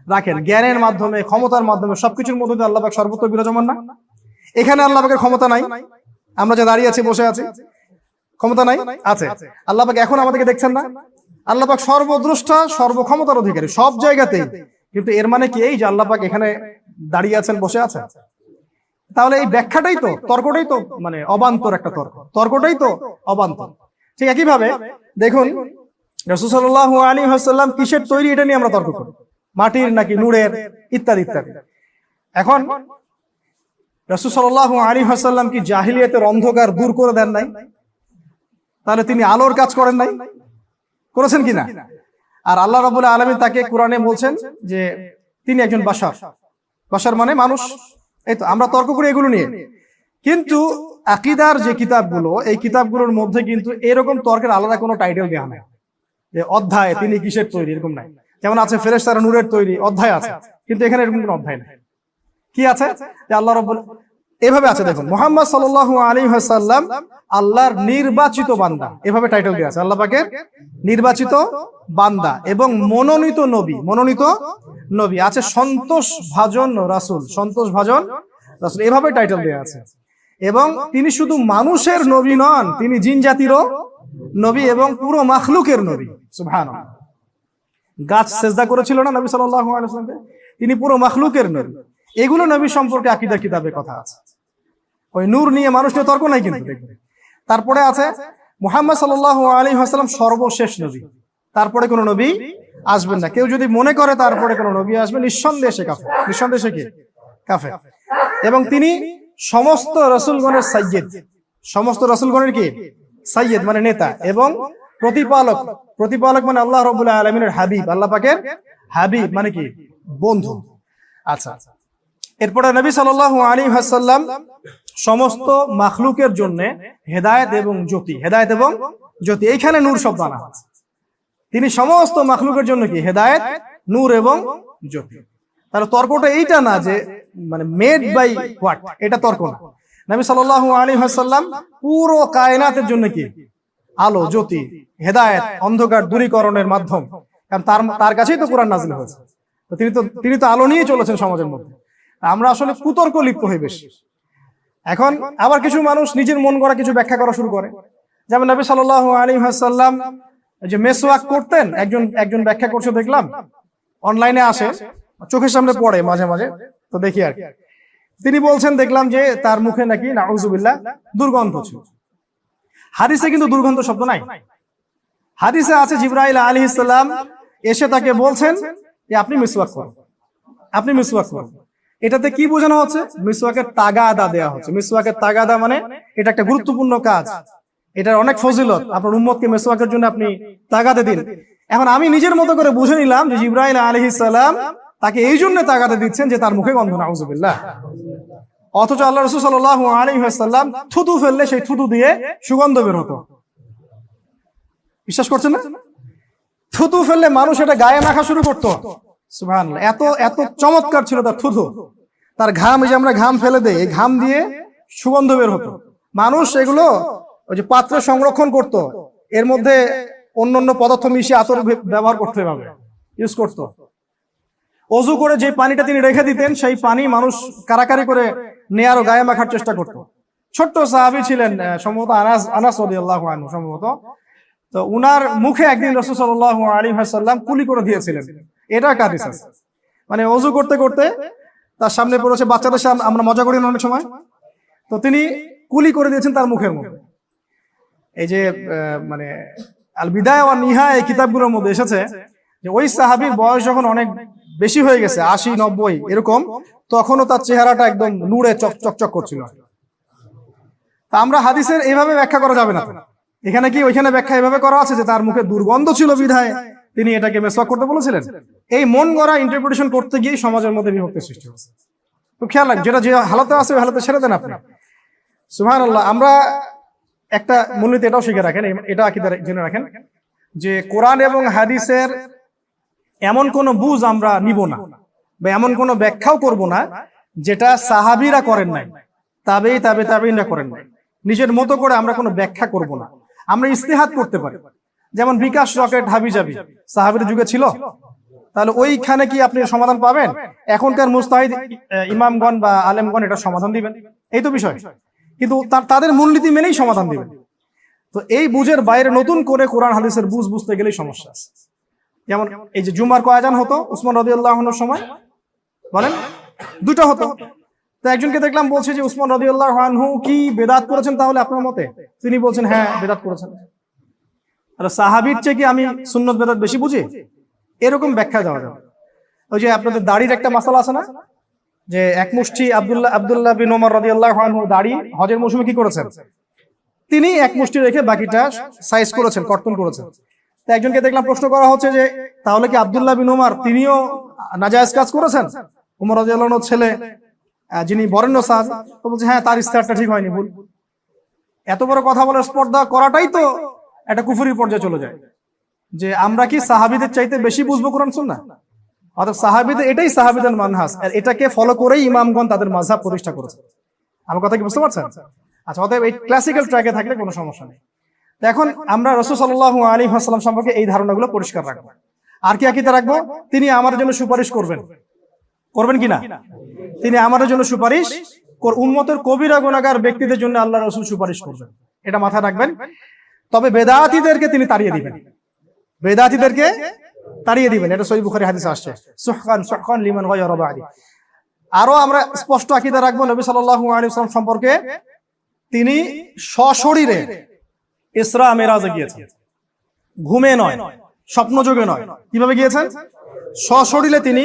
রাখেন, জ্ঞানের মাধ্যমে, ক্ষমতার মাধ্যমে, সবকিছুর মধ্যে দিয়ে আল্লাহ পাক সর্বত্র বিরাজমান না? এখানে আল্লাহ পাকের ক্ষমতা নাই? আমরা যে দাঁড়িয়ে আছি, বসে আছি, ক্ষমতা নাই? আছে। আল্লাহ পাক এখন আমাদেরকে দেখছেন না? আল্লাহ পাক সর্বদ্রষ্টা, সর্বক্ষমতার অধিকারী সব জায়গাতেই। কিন্তু এর মানে কি এই যে আল্লাহ পাক এখানে দাঁড়িয়ে আছেন, বসে আছেন? তাহলে এই ব্যাখ্যাটাই তো, তর্কটাই তো মানে অবান্তর একটা তর্কটাই তো অবান্তর। ঠিক একইভাবে দেখুন রাসূল সাল্লাল্লাহু আলাইহি ওয়াসাল্লাম কিসের তৈরি এটা নিয়ে আমরা তর্ক করি, মাটির নাকি নূরের, ইত্যাদি ইত্যাদি। এখন রাসূল সাল্লাল্লাহু আলাইহি ওয়াসাল্লাম কি জাহিলিয়াতের অন্ধকার দূর করে দেন নাই? তাহলে তিনি আলোর কাজ করেন নাই? করেছেন কিনা? আর আল্লাহ রাব্বুল আলামিন তাকে কোরআনে বলছেন যে তিনি একজন বাশার মানে মানুষ। এই তো আমরা তর্ক করি এগুলো নিয়ে। কিন্তু আকীদার যে কিতাবগুলো, এই কিতাবগুলোর মধ্যে কিন্তু এরকম তর্কের আলাদা কোনো টাইটেল দেওয়া নাই যে অধ্যায় তিনি কিসের তৈরি, এরকম নাই। যেমন আছে ফেরেশতারা নূরের তৈরি, অধ্যায় আছে, কিন্তু এখানে এরকম কোনো অধ্যায় নাই। কি আছে? যে আল্লাহ রাব্বুল এভাবে আছে, দেখুন মুহাম্মদ সাল্লাল্লাহু আলাইহি ওয়াসাল্লাম আল্লাহর নির্বাচিত বান্দা, এভাবে টাইটেল দেওয়া আছে, আল্লাহ পাকের নির্বাচিত বান্দা এবং মনোনীত নবী আছে, সন্তোষ ভাজন রাসূল, এভাবে টাইটেল দেওয়া আছে। এবং তিনি শুধু মানুষের নবী নন, তিনি জিন জাতিরও নবী এবং পুরো মাখলুকের নবী। সুবহানাল্লাহ। গাছ সেজদা করেছিল না নবী সাল্লাল্লাহু আলাইহি ওয়াসাল্লামকে? তিনি পুরো মাখলুকের নবী। এগুলো নবী সম্পর্কে আকীদা কিতাবে কথা আছে। ওই নূর নিয়ে মানুষ নিয়ে তর্ক নাই কিন্তু দেখবেন। তারপরে আছে মুহাম্মদ সাল্লাল্লাহু আলাইহি ওয়াসাল্লাম সর্বশেষ নবী, তারপরে কোনো নবী আসবেন না। কেউ যদি মনে করে তারপরে কোনো নবী আসবে, নিঃসন্দেহে সে কাফের। নিঃসন্দেহে কি? কাফের। এবং তিনি সমস্ত রাসূলগণের সাইয়্যিদ, সমস্ত রাসূলগণের কি? সাইয়্যিদ মানে নেতা, এবং প্রতিপালক মানে আল্লাহ রাব্বুল আলামিনের হাবিব, আল্লাহ পাকের হাবিব মানে কি? বন্ধু। আচ্ছা, এরপরে নবী সাল্লাল্লাহু আলাইহি ওয়াসাল্লাম সমস্ত মাখলুকের জন্য হেদায়েত এবং জ্যোতি, এইখানে নূর শব্দ আনা হয়েছে। তিনি সমস্ত মাখলুকের জন্য কি? হেদায়েত, নূর এবং জ্যোতি। তাহলে তর্কটা এইটা না যে মানে মেড বাই হোয়াট, এটা তর্ক না। নবী সাল্লাল্লাহু আলাইহি ওয়াসাল্লাম পুরো কায়নাতের জন্য কি আলো, জ্যোতি, হেদায়েত, অন্ধকার দূরীকরণের মাধ্যম। কারণ তার কাছেই তো কোরআন নাযিল হয়েছে। তো তিনি তো আলো নিয়ে চলেছেন সমাজের মধ্যে। আমরা আসলে কুতর্ক লিপ্ত হই বেশি। এখন আবার কিছু মানুষ নিজের মন গড়া কিছু ব্যাখ্যা করা শুরু করে। যেমন নবী সাল্লাল্লাহু আলাইহি ওয়াসাল্লাম যে মেসওয়াক করতেন, একজন ব্যাখ্যা করছে দেখলাম, অনলাইনে আসে, চোখের সামনে পড়ে মাঝে মাঝে, তো দেখি আর কি। তিনি বলছেন দেখলাম যে তার মুখে নাকি নাউজুবিল্লাহ দুর্গন্ধ ছিল। হাদিসে কিন্তু দুর্গন্ধ শব্দ নাই। হাদিসে আছে জিবরাইল আলাইহিস সালাম এসে তাকে বলছেন যে আপনি মিসওয়াক করুন, আপনি মিসওয়াক করুন। এটাতে কি বোঝানো হচ্ছে? মিসওয়াকের তাগাদা দেওয়া হচ্ছে। মিসওয়াকের তাগাদা মানে এটা একটা গুরুত্বপূর্ণ কাজ, এটার অনেক ফজিলত, আপনার উম্মতকে মিসওয়াকের জন্য আপনি তাগাদা দিন। এখন আমি নিজের মতো করে বুঝে নিলাম যে জিবরাইল আলাইহিস সালাম তাকে এই জন্য তাগাদা দিচ্ছেন যে তার মুখে গন্ধ, নাউজুবিল্লাহ। অথচ আল্লাহ রাসূল সাল্লাল্লাহু আলাইহি ওয়াসাল্লাম থুতু ফেললে সেই থুতু দিয়ে সুগন্ধ বের হতো। বিশ্বাস করছেন না? থুতু ফেললে মানুষ এটা গায়ে মাখা শুরু করতো। সুবহানাল্লাহ, এত এত চমৎকার ছিল তার থুতু। তার ঘাম, এই যে আমরা ঘাম ফেলে দেই, এই ঘাম দিয়ে সুগন্ধ বের হতো। মানুষ এগুলো ওই যে পাত্রে সংরক্ষণ করত, এর মধ্যে অন্যান্য পদার্থ মিশিয়ে আতর ব্যবহার করতে হবে, ইউজ করতো। অজু করে যে পানিটা তিনি রেখে দিতেন, সেই পানি মানুষ কারাকারি করে নেয়ার ও গায়ে মাখার চেষ্টা করত। ছোট্ট সাহাবী ছিলেন সম্ভবত আনাস রাদিয়াল্লাহু আনহু সম্ভবত। তো উনার মুখে একদিন রাসূল সাল্লাল্লাহু আলাইহি ওয়াসাল্লাম কুলি করে দিয়েছিলেন। এটা হাদিস আছে। মানে অজু করতে করতে তার সামনে পড়েছে, বাচ্চাদের সামনে আমরা মজা করি না অনেক সময়, তো তিনি কুলি করে দিয়েছেন তার মুখের মধ্যে। এই যে মানে আল বিদায়া ওয়ান নিহায়া এই কিতাবগুলোর মধ্যে এসেছে যে ওই সাহাবীর বয়স যখন অনেক বেশি হয়ে গেছে, 80-90 এরকম, তখনও তার চেহারাটা একদম নূরে চকচক করছিল। তা আমরা হাদিসের এইভাবে ব্যাখ্যা করা যাবে না। এখানে কি ওইখানে ব্যাখ্যা এভাবে করা আছে যে তার মুখে দুর্গন্ধ ছিল বিধায় তিনি এটাকে মেসওয়াক করতে বলেছিলেন? এই মন গড়া ইন্টারপ্রিটেশন করতে গিয়ে সমাজের মধ্যে বিভক্তি সৃষ্টি হচ্ছে। তো খেয়াল রাখ, যেটা যে হালতে আছে ওই হালতে ছেড়ে দেন আপনি। সুবহানাল্লাহ। আমরা একটা মূলনীতি এটাও শিখে রাখেন, এটা আকীদা জেনে রাখেন যে কোরআন এবং হাদিসের এমন কোন বুঝ আমরা নিব না, বা এমন কোন ব্যাখ্যাও করব না যেটা সাহাবীরা করেন নাই, তাবেঈরা করেন নাই। নিজের মতো করে আমরা কোনো ব্যাখ্যা করব না। আমরা ইস্তেহাদ করতে পারি। যেমন বিকাশ রকেট হাবিজাবি সাহাবীর যুগে ছিল, তাহলে ওইখানে কি আপনি সমাধান পাবেন? এখনকার মুস্তাহিদ ইমামগণ বা আলেমগণ এটা সমাধান দিবেন, এই তো বিষয়। কিন্তু তাদের মূলনীতি মেনেই সমাধান দিবেন। তো এই বুঝের বাইরে নতুন করে কোরআন হাদিসের বুঝ বুঝতে গেলেই সমস্যা আছে। যেমন এই যে জুমার কয়াজান হতো উসমান রাদিয়াল্লাহু আনহুর সময়, বলেন দুটো হতো। তো একজনকে দেখলাম বলছে যে উসমান রাদিয়াল্লাহু আনহু কি বেদাত করেছেন তাহলে আপনার মতে? তিনি বলছেন হ্যাঁ বেদাত করেছেন। আর সাহাবীর চেয়ে কি আমি সুন্নত বেদাত বেশি বুঝি? এরকম ব্যাখ্যা দেওয়া যাবে। ওই যে আপনাদের দাড়ির একটা মাসালা আছে না, যে এক মুষ্টি আব্দুল্লাহ বিন ওমর রাদিয়াল্লাহু আনহু দাড়ি হজের মৌসুমে কি করেছেন? তিনি এক মুষ্টি রেখে বাকিটা সাইজ করেছেন, কর্তন করেছেন। তো একজনকে দেখলাম প্রশ্ন করা হচ্ছে যে তাহলে কি আব্দুল্লাহ বিন ওমর তিনিও নাজায়েজ কাজ করেছেন? ওমর রাদিয়াল্লাহু আনহুর ছেলে যিনি বরেণ্য সাহাবী, তো বলছে হ্যাঁ তার ইস্তেহাদটা ঠিক হয়নি, ভুল। এত বড় কথা বলার স্পর্ধা করাটাই তো একটা কুফরি পর্যায়ে চলে যায়, যে আমরা কি সাহাবীদের চাইতে বেশি বুঝবো কোরআন সুন্নাহ? অর্থাৎ সাহাবীদের, এটাই সাহাবীদের মানহাজ, আর এটাকে ফলো করেই ইমামগণ তাদের মাযহাব প্রতিষ্ঠা করেছে। আমার কথা কি বুঝতে পারছেন? আচ্ছা, অতএব এই ক্লাসিক্যাল ট্র্যাকে থাকলে কোনো সমস্যা নেই। এখন আমরা রাসূল সাল্লাল্লাহু আলাইহি ওয়াসাল্লাম সম্পর্কে এই ধারণাগুলো পরিষ্কার রাখবো। আর কি আকীদা রাখবো? তিনি আমাদের জন্য সুপারিশ করবেন, করবেন কিনা? তিনি আমাদের জন্য সুপারিশ, উম্মতের কবিরা গুনাহগার ব্যক্তিদের জন্য আল্লাহ রাসূল সুপারিশ করবেন, এটা মাথায় রাখবেন। তবে বেদাতীদেরকে তিনি তাড়িয়ে দিবেন, বেদাতীদেরকে তাড়িয়ে দিবেন। এটা সহিহ বুখারী হাদিসে আসছে, সুহকান লিমান গায়রা বাদি। আরো আমরা স্পষ্ট আকীদা রাখবো নবী সাল্লাল্লাহু আলাইহি ওয়াসাল্লাম সম্পর্কে, তিনি সশরীরে ইসরা মেরাজে গিয়েছেন, ঘুমে নয়, স্বপ্নযোগে নয়। কিভাবে গিয়েছেন? সশরীরে তিনি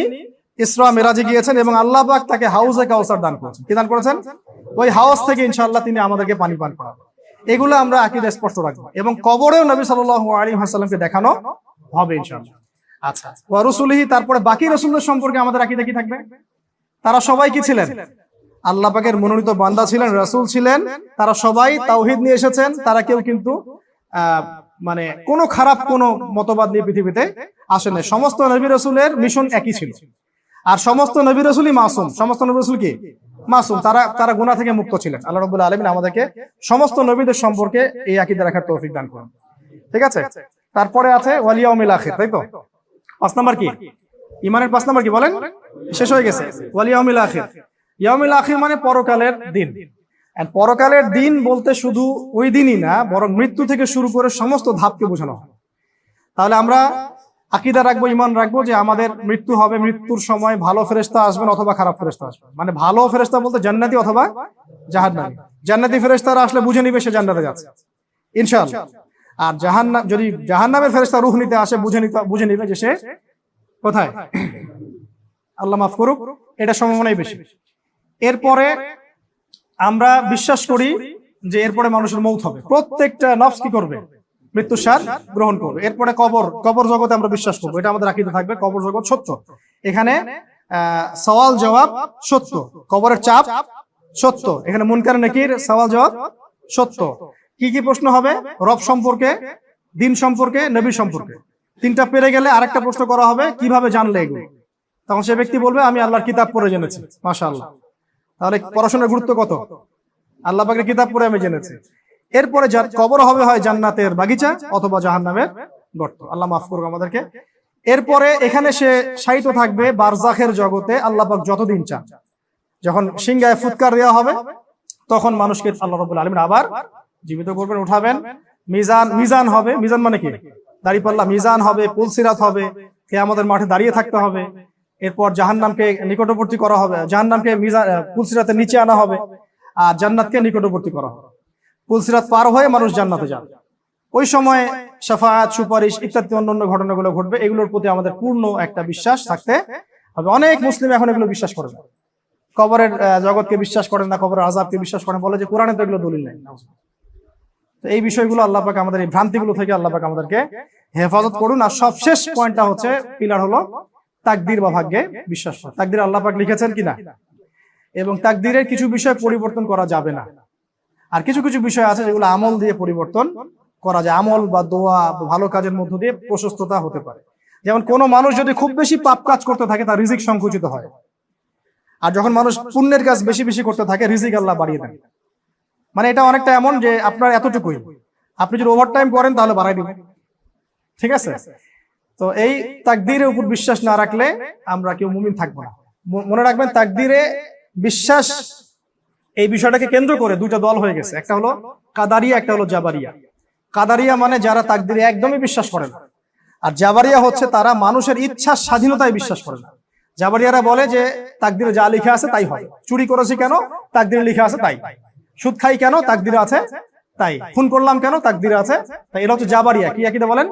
ইসরা মেরাজে গিয়েছেন, এবং আল্লাহ পাক তাকে হাউজে কাউসার দান করেছেন। কি দান করেছেন? ওই হাউস থেকে ইনশাআল্লাহ তিনি আমাদেরকে পানি পান করাবেন। এগুলো আমরা আকীদা স্পষ্ট রাখবো, এবং কবরেও নবী সাল্লাল্লাহু আলাইহি ওয়াসাল্লামকে দেখানো হবে ইনশাআল্লাহ। আচ্ছা, ওয়া রাসূলিহি, তারপরে বাকি রাসূলদের সম্পর্কে আমাদের আকীদা কি থাকবে? তারা সবাই কি ছিলেন? আল্লাহ পাকের মনোনীত বান্দা ছিলেন, রাসূল ছিলেন। তারা সবাই তাওহীদ নিয়ে এসেছেন। তারা কেউ কিন্তু মানে কোনো খারাপ কোনো মতবাদ নিয়ে পৃথিবীতে আসে না। সমস্ত নবী রাসূলের মিশন একই ছিল, আর সমস্ত নবী রাসূলই মাসুম। সমস্ত নবী রাসূল কি মাসুম, তারা তারা গুনাহ থেকে মুক্ত ছিলেন। আল্লাহ রাব্বুল আলামিন আমাদেরকে সমস্ত নবীদের সম্পর্কে এই আকীদা রাখার তৌফিক দান করুন। ঠিক আছে, তারপরে আছে ওয়াল ইয়াউমিল আখির, তাই তো? 5 নাম্বার কি? ঈমানের 5 নাম্বার কি বলেন? শেষ হয়ে গেছে। ওয়াল ইয়াউমিল আখির, ইয়াউমিল আখির মানে পরকালের দিন। এন্ড পরকালের দিন বলতে শুধু ওই দিনই না, বরং মৃত্যু থেকে শুরু করে সমস্ত ধাপকে বোঝানো হয়। তাহলে আমরা আকীদা রাখবো, ঈমান রাখবো যে আমাদের মৃত্যু হবে, মৃত্যুর সময় ভালো ফেরেশতা আসবেন অথবা খারাপ ফেরেশতা আসবেন। মানে ভালো ফেরেশতা বলতে জান্নাতি অথবা জাহান্নামী। জান্নাতি ফেরেশতারা আসলে বুঝে নিবে সে জান্নাতে যাচ্ছে ইনশাআল্লাহ। আর যদি জাহান্নামের ফেরেশতা রূহ নিতে আসে, বুঝে নিবে যে সে কোথায়, আল্লাহ মাফ করুক, এটা সম্ভাবনাই বেশি। এরপরে আমরা বিশ্বাস করি যে এরপরে মানুষের মৌত হবে, প্রত্যেকটা নফস কি করবে, মৃত্যুর স্বাদ গ্রহণ করবে। এরপরে কবর জগতে আমরা বিশ্বাস করবো, এটা আমাদের আকীদা থাকবে, কবর জগৎ সত্য। এখানে সওয়াল জবাব সত্য, কবরের চাপ সত্য, এখানে মুনকার নাকির সওয়াল জবাব সত্য। কি কি প্রশ্ন হবে? রব সম্পর্কে, দিন সম্পর্কে, নবী সম্পর্কে। 3টা পেরে গেলে আরেকটা প্রশ্ন করা হবে, কিভাবে জানলে এগুলো? তখন সে ব্যক্তি বলবে আমি আল্লাহর কিতাব পড়ে জেনেছি। মাশাআল্লাহ, তাহলে পড়াশোনার গুরুত্ব কত? আল্লাহ পাকের কিতাব পড়ে আমি জেনেছি। এরপরে কবর হবে হয় জান্নাতের বাগিচা অথবা জাহান্নামের গর্ত, আল্লাহ মাফ করুক আমাদেরকে। এরপরে এখানে সে শায়িত থাকবে বারজাখের জগতে, আল্লাহ পাক যতদিন চান। যখন সিংহায় ফুৎকার দেওয়া হবে তখন মানুষকে আল্লাহ রাব্বুল আলামিন আবার জীবিত করবেন, উঠাবেন। মিজান হবে, মিজান মানে কি? দাঁড়িপাল্লা। মিজান হবে, পুলসিরাত হবে, কিয়ামতের মাঠে দাঁড়িয়ে থাকতে হবে। এরপর জাহান্নামকে নিকটবর্তী করা হবে, জাহান্নামকে পুলসিরাতের নিচে আনা হবে, আর জান্নাতকে নিকটবর্তী করা হবে। পুলসিরাত পার হয়ে মানুষ জান্নাতে যাবে। ওই সময় শাফাআত, সুপারিশ ইত্যাদি অন্যান্য ঘটনাগুলো ঘটবে। এগুলোর প্রতি আমাদের পূর্ণ একটা বিশ্বাস থাকতে হবে। অনেক মুসলিম এখন এগুলো বিশ্বাস করে না, কবরের জগৎকে বিশ্বাস করেন না, কবরের আযাবকে বিশ্বাস করেন, বলে যে কোরআনে তো এগুলো দলিল নেই। তো এই বিষয়গুলো আল্লাহ পাক আমাদের, এই ভ্রান্তিগুলো থেকে আল্লাহ পাক আমাদেরকে হেফাজত করুন। আর সবশেষ পয়েন্টটা হচ্ছে, পিলার হলো তাকদীর বা ভাগ্যে বিশ্বাস করা। তাকদীর আল্লাহ পাক লিখেছেন কিনা, এবং তাকদীরের কিছু বিষয় পরিবর্তন করা যাবে না। আর কিছু কিছু বিষয় আছে যেগুলো আমল দিয়ে পরিবর্তন করা যায়, আমল বা দোয়া বা ভালো কাজের মধ্য দিয়ে প্রশস্ততা হতে পারে। যেমন কোন মানুষ যদি খুব বেশি পাপ কাজ করতে থাকে তার রিজিক সংকুচিত হয়, আর যখন মানুষ পুণ্যের কাজ বেশি বেশি করতে থাকে রিজিক আল্লাহ বাড়িয়ে দেন। মানে এটা অনেকটা এমন যে আপনার এতটুকুই, আপনি যদি ওভারটাইম করেন তাহলে বাড়াই দিবেন। ঠিক আছে, তো এই তাকদীরের উপর বিশ্বাস না রাখলে আমরা কেউ মুমিন থাকবো না। মনে রাখবেন, তাকদীরে বিশ্বাস এই বিষয়টাকে কেন্দ্র করে 2টা দল হয়ে গেছে, একটা হলো কাদারিয়া, একটা হলো জাবারিয়া। কাদারিয়া মানে যারা তাকদীরে একদমই বিশ্বাস করে না, আর জাবারিয়া হচ্ছে তারা মানুষের ইচ্ছার স্বাধীনতায় বিশ্বাস করে না। জাবারিয়ারা বলে যে তাকদীরে যা লেখা আছে তাই হবে, চুরি করেছি কেন, তাকদীরে লেখা আছে তাই, সুদ খাই কেন, তাকদীরে আছে তাই, খুন করলাম কেন, তাকদীরে আছে তাই। এরা হচ্ছে জাবারিয়া। কি আকীদা বলেন?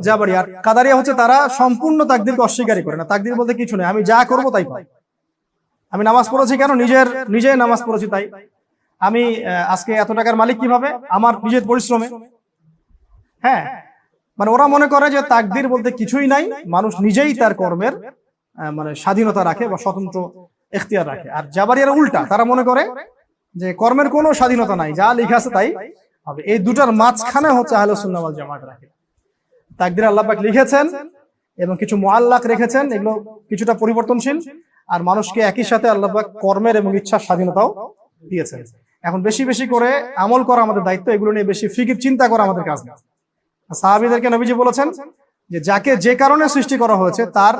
জাবারিয়া। আর কাদারিয়া হচ্ছে তারা সম্পূর্ণ তাকদীরকে অস্বীকারই করে না, তাকদীর বলতে কিছু নেই, আমি যা করব তাই পাই। আমি নামাজ পড়েছি কেন, নিজে নামাজ পড়েছি তাই। আমি আজকে এত টাকার মালিক কিভাবে, আমার নিজের পরিশ্রমে। হ্যাঁ, মানে ওরা মনে করে যে তাকদীর বলতে কিছুই নাই, মানুষ নিজেই তার কর্মের মানে স্বাধীনতা রাখে বা স্বতন্ত্র এখতিয়ার রাখে। আর জাবারিয়ারা উল্টা, তারা মনে করে যে কর্মের কোনো স্বাধীনতা নাই, যা লেখা আছে তাই হবে। এই দুটার মাঝখানে হচ্ছে আহলে সুন্নাহ ওয়াল জামাত রাখে। তাকদীর আল্লাহ পাক লিখেছেন এবং কিছু মুআল্লাক রেখেছেন, এগুলো কিছুটা পরিবর্তনশীল। আর মানুষকে একই সাথে আল্লাহ পাক কর্মের এবং ইচ্ছার স্বাধীনতাও দিয়েছেন। এখন বেশি বেশি করে আমল করা আমাদের দায়িত্ব, এগুলো নিয়ে বেশি ফিকির চিন্তা করা আমাদের কাজ না। সাহাবীদেরকে নবীজি বলেছেন যে যাকে যে কারণে সৃষ্টি করা হয়েছে তার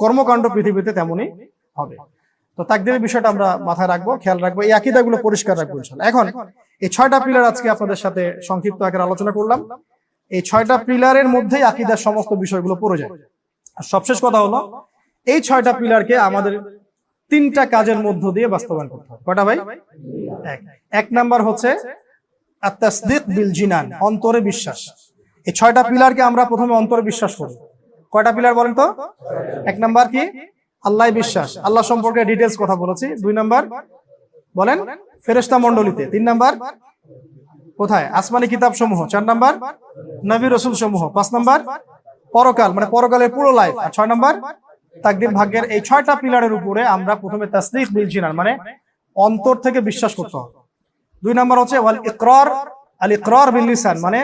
কর্মকাণ্ড পৃথিবীতে তেমনই হবে। তো তাকদীরের বিষয়টা আমরা মাথায় রাখবো, খেয়াল রাখবো, এই আকীদাগুলো পরিষ্কার রাখবো ইনশাআল্লাহ। এখন এই 6টা পিলার আজকে আপনাদের সাথে সংক্ষিপ্ত আকারে আলোচনা করলাম। এই 6টা পিলারের মধ্যেই আকীদার সমস্ত বিষয়গুলো পড়ে যায়। আর সবশেষ কথা হলো, এই 6টা পিলারকে আমাদের 3টা কাজের মধ্য দিয়ে বাস্তবায়ন করতে হবে। কয়টা ভাই? এক নাম্বার হচ্ছে আত-তাসদীক বিল জিনান, অন্তরে বিশ্বাস। এই 6টা পিলারকে আমরা প্রথমে অন্তরে বিশ্বাস করি। কয়টা পিলার বলেন তো? 1 নাম্বার কি? আল্লাহ বিশ্বাস, আল্লাহ সম্পর্কে ডিটেইলস কথা বলেছি। 2 নাম্বার বলেন ফেরেশতা মণ্ডলীতে। 3 নাম্বার কোথায়? আসমানি কিতাব সমূহ। 4 নাম্বার নবী রাসূল সমূহ। 5 নাম্বার পরকাল, মানে পরকালের পুরো লাইফ। আর 6 নাম্বার তাকদীর, ভাগ্যের। এই 6টা পিলারের উপরে আমরা প্রথমে তাসদীক বিল জিনান, মানে অন্তর থেকে বিশ্বাস করতে হবে। 2 নাম্বার হচ্ছে ওয়াল ইকরার, আল ইকরার বিল লিসান, মানে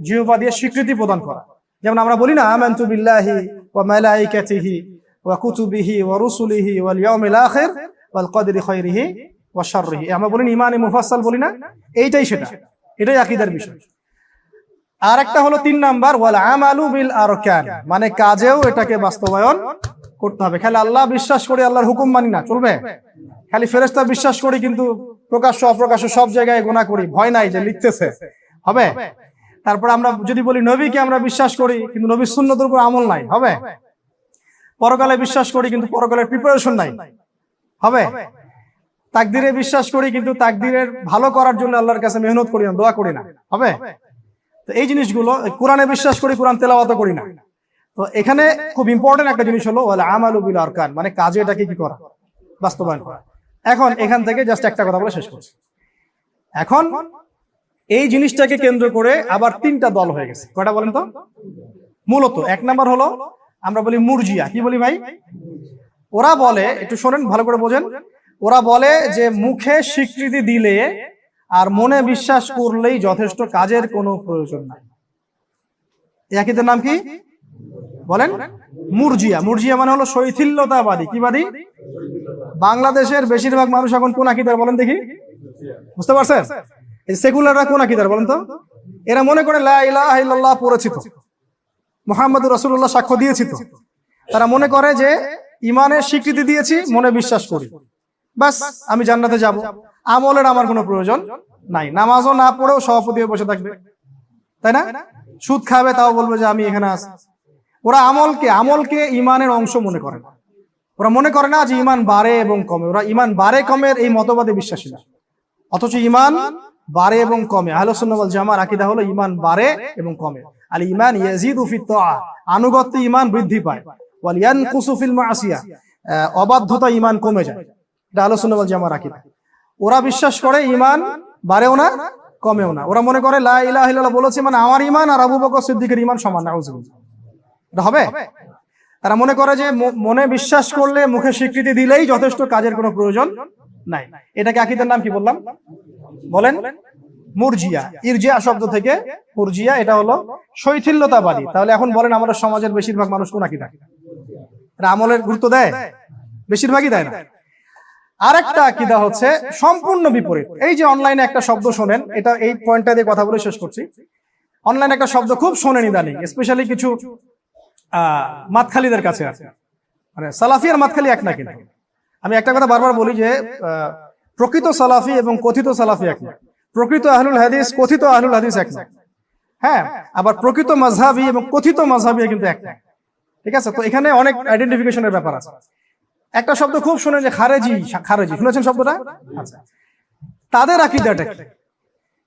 জিহ্বা দিয়ে স্বীকৃতি প্রদান করা। যেমন আমরা বলি না আমানতু বিল্লাহি ওয়া মালাইকাতিহি ওয়া কুতুবিহি ওয়া রুসুলিহি ওয়াল ইয়াউমিল আখির ওয়াল কদরি খায়রিহি ওয়া শাররিহি, আমরা বলি ইমানে মুফাসসাল বলি না, এইটাই সেটা, এটাই আকীদার বিষয়। আর একটা হলো 3 নাম্বার ওয়াল আমালু বিল আরকান, মানে কাজেও এটাকে বাস্তবায়ন করতে হবে। খালি আল্লাহ বিশ্বাস করি, আল্লাহর হুকুম মানি না চলবে? খালি ফেরেশতা বিশ্বাস করি কিন্তু প্রকাশ্য অপ্রকাশ্য সব জায়গায় গুনাহ করি, ভয় নাই যে লিখতেছে, হবে? তারপর আমরা যদি বলি নবীকে আমরা বিশ্বাস করি কিন্তু নবীর সুন্নতের উপর আমল নাই, হবে? পরকালে বিশ্বাস করি কিন্তু পরকালের প্রিপারেশন নাই, হবে? তাকদীরে বিশ্বাস করি কিন্তু তাকদীরের ভালো করার জন্য আল্লাহর কাছে মেহনত করি না, দোয়া করি না, হবে? তো এই জিনিসগুলো, কোরআনে বিশ্বাস করি, কোরআন তেলাওয়াত করি না। তো এখানে খুব ইম্পর্টেন্ট একটা জিনিস হলো ওয়াল আমালু বিল আরকান, মানে কাজে এটাকে কি করা, বাস্তবায়ন করা। এখন এখান থেকে জাস্ট একটা কথা বলে শেষ করছি। এখন এই জিনিসটাকে কেন্দ্র করে আবার 3টা দল হয়ে গেছে। কয়টা বলেন তো? মূলত 1 নাম্বার হলো আমরা বলি মুরজিয়া। কি বলি ভাই? ওরা বলে, একটু শোনেন ভালো করে বোঝেন, ওরা বলে যে মুখে স্বীকৃতি দিলে আর মনে বিশ্বাস করলেই যথেষ্ট, কাজের কোনো প্রয়োজন নাই। এই আকীদার নাম কি বলেন? মুরজিয়া। মুরজিয়া মানে হলো শৈথিল্যতাবাদী। কি বাদী? বাংলাদেশের বেশিরভাগ মানুষ এখন কোন আকীদার বলেন দেখি, বুঝতে পারছেন? এই সেকুলাররা কোন আকীদার বলেন তো? এরা মনে করে লা ইলাহা ইল্লাল্লাহ পড়েছি তো, মুহাম্মদুর রাসূলুল্লাহ সাক্ষ্য দিয়েছি তো, তারা মনে করে যে ইমানের স্বীকৃতি দিয়েছি, মনে বিশ্বাস করি, বাস আমি জান্নাতে যাব, আমলের আমার কোনো প্রয়োজন নাই। নামাজও না পড়েও সভাপতি হয়ে বসে থাকবে, তাই না? সুদ খাবে তাও বলবে যে আমি এখানে আছি। ওরা আমলকে ইমানের অংশ মনে করে না। ওরা মনে করে না যে ইমান বাড়ে এবং কমে। ওরা ইমান বাড়ে কমের এই মতবাদে বিশ্বাসী না, অথচ ইমান বাড়ে এবং কমে। আহলুস সুন্নাহ ওয়াল জামার আকীদা হলো ইমান বাড়ে এবং কমে। আল ঈমান ইয়াজিদু ফিত তাআ, আনুগত্যে ইমান বৃদ্ধি পায়। ওয়াল ইয়ানকুসু ফিল মাসিয়া, অবাধ্যতা ইমান কমে যায়। এটা আহলুস সুন্নাহ ওয়াল জামার আকীদা। ওরা বিশ্বাস করে ইমান বাড়েও না কমেও না। ওরা মনে করে লা ইলাহা ইল্লাল্লাহ বলেছে মানে আমার ইমান আর আবু বকর সিদ্দিকের ইমান সমান। নাউযুবিল্লাহ, এটা হবে? তারা মনে করে যে মনে বিশ্বাস করলে, মুখে স্বীকৃতি দিলেই যথেষ্ট, কাজের কোনো প্রয়োজন নাই। এটাকে আকীদার নাম কি বললাম বলেন? মুরজিয়া। ইরজিয়া শব্দ থেকে মুরজিয়া, এটা হলো শৈথিল্যতাবাদী। তাহলে এখন বলেন আমাদের সমাজের বেশিরভাগ মানুষ কোন আকীদা? এরা আমলের গুরুত্ব দেয়? বেশিরভাগই দেয় না। আরেকটা আকীদা হচ্ছে সম্পূর্ণ বিপরীত। এই যে অনলাইনে একটা শব্দ শোনেন, এটা এই পয়েন্টটা দিয়ে কথা বলে শেষ করছি। অনলাইনে একটা শব্দ খুব শোনেন ইদানিং, স্পেশালি কিছু মাতখালীদের কাছে আছে, মানে সালাফি আর মাতখালী এক না। কিন্তু আমি একটা কথা বারবার বলি যে প্রকৃত সালাফি এবং কথিত সালাফি এক না। প্রকৃত আহলুল হাদিস, কথিত আহলুল হাদিস এক না। হ্যাঁ, আবার প্রকৃত মাযহাবী এবং কথিত মাযহাবী কিন্তু এক না। ঠিক আছে? তো এখানে অনেক আইডেন্টিফিকেশনের ব্যাপার আছে। একটা শব্দ খুব শুনেন যে খারেজি। খারেজি শুনেছেন শব্দটা? আচ্ছা, তাদের আকীদাটা কি?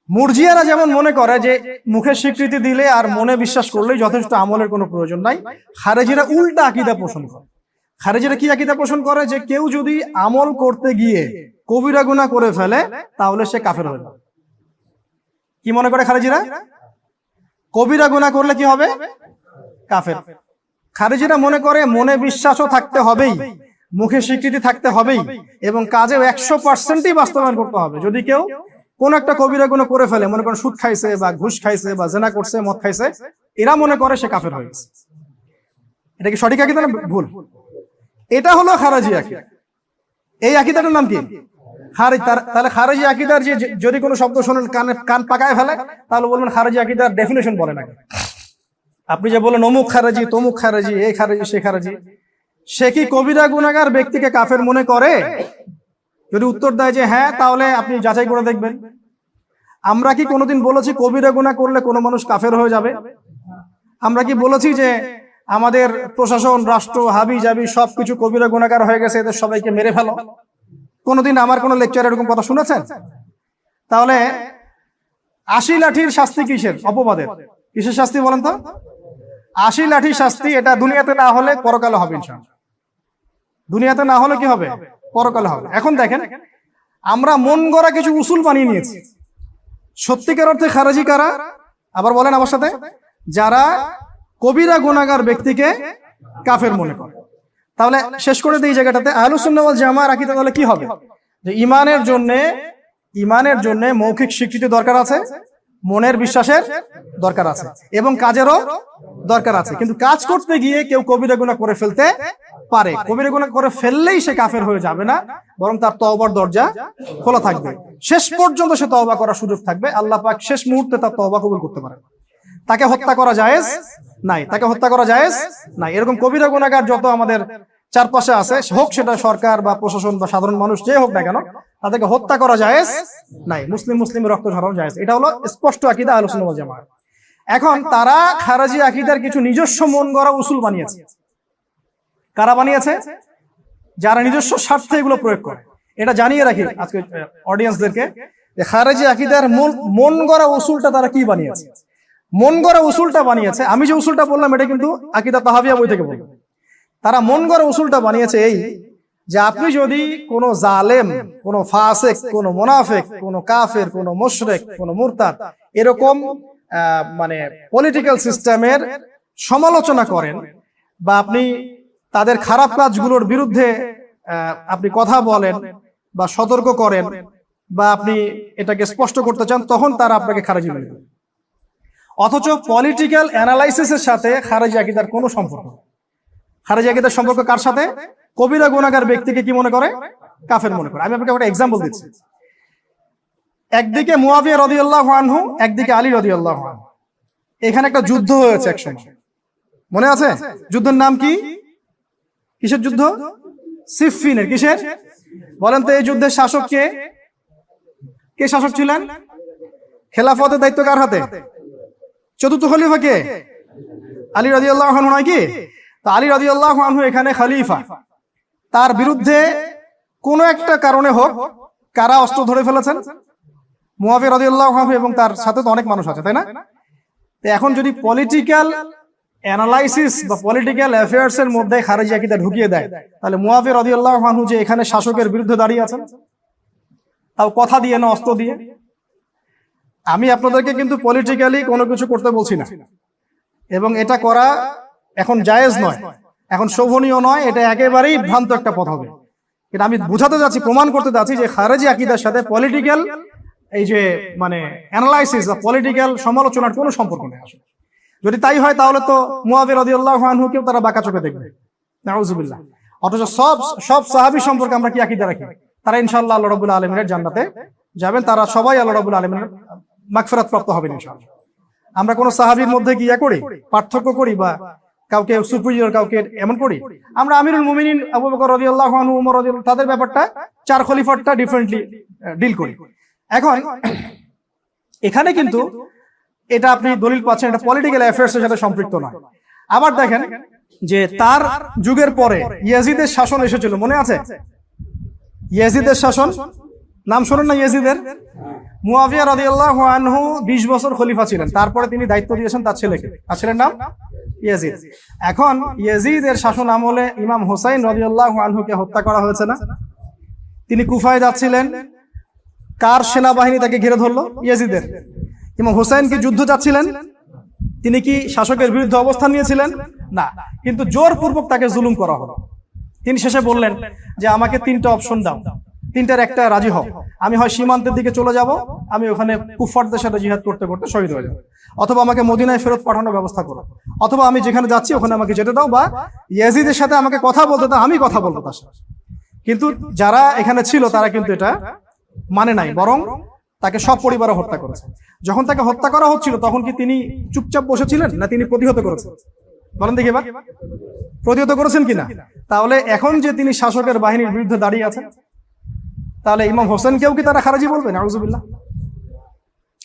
মুরজিয়ারা যেমন মনে করে যে মুখে স্বীকৃতি দিলে আর মনে বিশ্বাস করলেই যথেষ্ট, আমলের কোনো প্রয়োজন নাই। খারেজিরা উল্টা আকীদা পোষণ করে। খারেজিরা কি আকীদা পোষণ করে? যে কেউ যদি আমল করতে গিয়ে কবিরা গুনাহ করে ফেলে তাহলে সে কাফের হয়ে যাবে। কি মনে করে খারেজিরা? কবিরা গুনাহ করলে কি হবে? কাফের। খারেজিরা মনে করে মনে বিশ্বাসও থাকতে হবেই, মুখে স্বীকৃতি থাকতে হবেই, এবং কাজে 100%ই বাস্তবায়ন করতে হবে। যদি কেউ কোন একটা কবিরা গুনাহ করে ফেলে, মনে করেন সুদ খাইছে বা ঘুষ খাইছে বা জেনা করছে, মদ খাইছে, এরা মনে করে সে কাফের হয়ে গেছে। এটা কি সঠিক আকীদা না ভুল? এটা হলো খারেজি আকীদা। এই আকীদাটার নাম কি? খারিজ। তাহলে খারেজি আকীদার যে যদি কোনো শব্দ শোনেন কান পাকায় ফেলে, তাহলে বলবেন খারেজি আকীদার ডেফিনেশন বলেন আগে। আপনি যে বলেন অমুক খারেজি, তমুক খারেজি, এই খারেজি, সে খারেজি, সে কি কবিরা গুনাহগার ব্যক্তিকে কাফের মনে করে? যদি উত্তর দেয় যে হ্যাঁ, তাহলে আপনি যাচাই করে দেখবেন। আমরা কি কোনোদিন বলেছি কবিরা গুনাহ করলে কোনো মানুষ কাফের হয়ে যাবে? আমরা কি বলেছি যে আমাদের প্রশাসন, রাষ্ট্র, হাবি জাবি সবকিছু কবিরা গুনাহগার হয়ে গেছে, এদের সবাইকে মেরে ফেলো? কোনোদিন আমার কোনো লেকচারে এরকম কথা শুনেছেন? তাহলে 80 লাঠির শাস্তি কিসের? অপবাদের। কিসের শাস্তি বলেন তো? 80 লাঠির শাস্তি। এটা দুনিয়াতে না হলে পরকালে হবে ইনশাআল্লাহ। দুনিয়াতে না হলে কি হবে? পরকালে হবে। এখন দেখেন, আমরা মন গড়া কিছু উসুল বানিয়ে নিয়েছি। সত্যিকার অর্থে খারেজি কারা? আবার বলেন আমার সাথে। যারা কবিরা গুনাহগার ব্যক্তিকে কাফের মনে করে। তাহলে শেষ করে দিই জায়গাটাতে, আহলুস সুন্নাহ ওয়াল জামার আকীদা তাহলে কি হবে? যে ইমানের জন্য মৌখিক স্বীকৃতি দরকার আছে, মনের বিশ্বাসের দরকার আছে, এবং কাজেরও দরকার আছে। কিন্তু কাজ করতে গিয়ে কেউ কবিরা গুনাহ করে ফেলতে পারে, কবিরা গুনাহ করে ফেললেই সে কাফের হয়ে যাবে না, বরং তার তওবার দরজা খোলা থাকবে, শেষ পর্যন্ত সে তওবা করার সুযোগ থাকবে। আল্লাহ পাক শেষ মুহূর্তে তার তওবা কবুল করতে পারে। তাকে হত্যা করা জায়েজ নাই, তাকে হত্যা করা জায়েজ নাই। এরকম কবিরা গুনাহগার যত আমাদের চারপাশে আছে, হোক সেটা সরকার বা প্রশাসন বা সাধারণ মানুষ যে হোক না কেন, তাদেরকে হত্যা করা জায়েজ নাই। মুসলিম রক্ত ঝরানো জায়েজ। এটা হলো স্পষ্ট আকীদা আহলুস সুন্নাহ ওয়াল জামাত। এখন তারা খারাজি আকীদার কিছু নিজস্ব মন গড়া উসুল বানিয়েছে। কারা বানিয়েছে? যারা নিজস্ব স্বার্থে এগুলো প্রয়োগ করে। এটা জানিয়ে রাখি আজকে অডিয়েন্সদেরকে যে খারাজি আকীদার মন গড়া উসুলটা তারা কি বানিয়েছে। মন গড়া উসুলটা বানিয়েছে, আমি যে উসুলটা বললাম এটা কিন্তু আকীদা তাহাবিয়া বই থেকে বললাম। তারা মন গড়া উসুলটা বানিয়েছে এই যে আপনি যদি কোনো জালেম, কোনো ফাসিক, কোনো মুনাফিক, কোনো কাফের, কোনো মুশরিক, কোনো মুরতাদ এরকম মানে পলিটিক্যাল সিস্টেমের সমালোচনা করেন, বা আপনি তাদের খারাপ কাজগুলোর বিরুদ্ধে আপনি কথা বলেন বা সতর্ক করেন, বা আপনি এটাকে স্পষ্ট করতে চান, তখন তারা আপনাকে খারাজি বলে দেবে। অথচ পলিটিক্যাল অ্যানালাইসিসের সাথে খারাজি আকীদার কোনো সম্পর্ক নেই। খারাজি আকীদার সম্পর্ক কার সাথে? কবিরা গুনাহগার ব্যক্তিকে কি মনে করে? কাফের মনে করে। আমি আপনাকে একটা এক্সাম্পল দিচ্ছি। একদিকে মুয়াবিয়া রাদিয়াল্লাহু আনহু, একদিকে আলী রাদিয়াল্লাহু আনহু। এখানে একটা যুদ্ধ হয়েছে একসময়, মনে আছে? যুদ্ধের নাম কি? কিসের যুদ্ধ? সিফফিনের। কিসের বলেন তো? এই যুদ্ধের শাসক কে? কে শাসক ছিলেন? খেলাফতের দায়িত্ব কার হাতে? চতুর্থ খলিফা কে? আলী রাদিয়াল্লাহু আনহু নয় কি? তো আলী রাদিয়াল্লাহু আনহু এখানে খলিফা। তার বিরুদ্ধে কোনো একটা কারণে হোক, কারা অস্ত্র ধরে ফেলেছেন? মুয়াবিয়া রাদিয়াল্লাহু আনহু, এবং তার সাথে তো অনেক মানুষ আছে, তাই না? তো এখন যদি পলিটিক্যাল অ্যানালাইসিস বা পলিটিক্যাল অ্যাফেয়ার্স এর মধ্যে খারিজি আকীদা ঢুকিয়ে দেয়, তাহলে মুয়াবিয়া রাদিয়াল্লাহু আনহু যে এখানে শাসকের বিরুদ্ধে দাঁড়িয়ে আছেন, তাও কথা দিয়ে না, অস্ত্র দিয়ে। আমি আপনাদেরকে কিন্তু পলিটিক্যালি কোনো কিছু করতে বলছি না, এবং এটা করা এখন জায়েজ নয়, এখন শোভনীয় নয়, এটা একেবারেই ভ্রান্ত একটা পথ হবে। কিন্তু আমি বোঝাতে যাচ্ছি, প্রমাণ করতে যাচ্ছি যে খারিজি আকীদার সাথে পলিটিক্যাল এই যে মানে অ্যানালাইসিস বা পলিটিক্যাল সমালোচনার কোনো সম্পর্ক নেই আসলে। যদি তাই হয় তাহলে তো মুয়াবিয়া রাদিয়াল্লাহু আনহুকেও তারা বাঁকা চোখে দেখবে, নাউযুবিল্লাহ। অথচ সব সাহাবী সম্পর্কে আমরা কি আকীদা রাখি? তারা ইনশাআল্লাহ আল্লাহ রাব্বুল আলামিনের জান্নাতে যাবেন, তারা সবাই আল্লাহ রাব্বুল আলামিনের মাগফিরাত প্রাপ্ত হবেন ইনশাআল্লাহ। আমরা কোন সাহাবীর মধ্যে কি করি? পার্থক্য করি বা কাউকে সুপিরিয়র কাউকে এমন করি? আমরা আমিরুল মুমিনিন আবু বকর রাদিয়াল্লাহু আনহু, ওমর রাদিয়াল্লাহু, তাদের ব্যাপারটা, চার খলিফারটা ডিফারেন্টলি ডিল করি। এখন এখানে কিন্তু এটা আপনি দলিল পাচ্ছেন, এটা পলিটিক্যাল অ্যাফেয়ার্স এর সাথে সম্পৃক্ত নয়। আবার দেখেন যে তার যুগের পরে ইয়াজিদের শাসন এসেছিল, মনে আছে? ইয়াজিদের শাসন, নাম শোনেন না ইয়াজিদের? মুয়াবিয়া রাদিয়াল্লাহু আনহু 20 বছর খলিফা ছিলেন, তারপরে তিনি দায়িত্ব দিয়েছেন তার ছেলেকে, তার ছেলের নাম ইয়াজিদ। এখন ইয়াজিদের শাসন আমলে ইমাম হুসাইন রাদিয়াল্লাহু আনহুকে হত্যা করা হয়েছে না? তিনি কুফায় যাচ্ছিলেন, কার সেনাবাহিনী তাকে ঘিরে ধরলো? ইয়াজিদের। ইমাম হুসাইন কি যুদ্ধ চাচ্ছিলেন? তিনি কি শাসকের বিরুদ্ধে অবস্থান নিয়েছিলেন? না, কিন্তু জোরপূর্বক তাকে জুলুম করা হলো। তিনি শেষে বললেন যে আমাকে 3টা অপশন দাও, 3টার একটা রাজি হও। আমি হয় সীমান্তের দিকে চলে যাব, আমি ওখানে কুফফারদের সাথে জিহাদ করতে করতে শহীদ হয়ে যাব, অথবা আমাকে মদিনায় ফেরত পাঠানোর ব্যবস্থা করো, অথবা আমি যেখানে যাচ্ছি ওখানে আমাকে যেতে দাও, বা ইয়াজিদের সাথে আমাকে কথা বলতে দাও, আমি কথা বলবো তার সাথে। কিন্তু যারা এখানে ছিল তারা কিন্তু এটা মানে নাই, বরং তাকে সব পরিবারে হত্যা করেছে। যখন তাকে হত্যা করা হচ্ছিল তখন কি তিনি চুপচাপ বসেছিলেন, না তিনি প্রতিহত করেছেন? বলেন দেখি বা, প্রতিহত করেছেন কিনা? তাহলে এখন যে তিনি শাসকের বাহিনীর বিরুদ্ধে দাঁড়িয়ে আছেন, তাহলে ইমাম হোসেনকেও কি তারা খারাজি বলবে? নাউযুবিল্লাহ।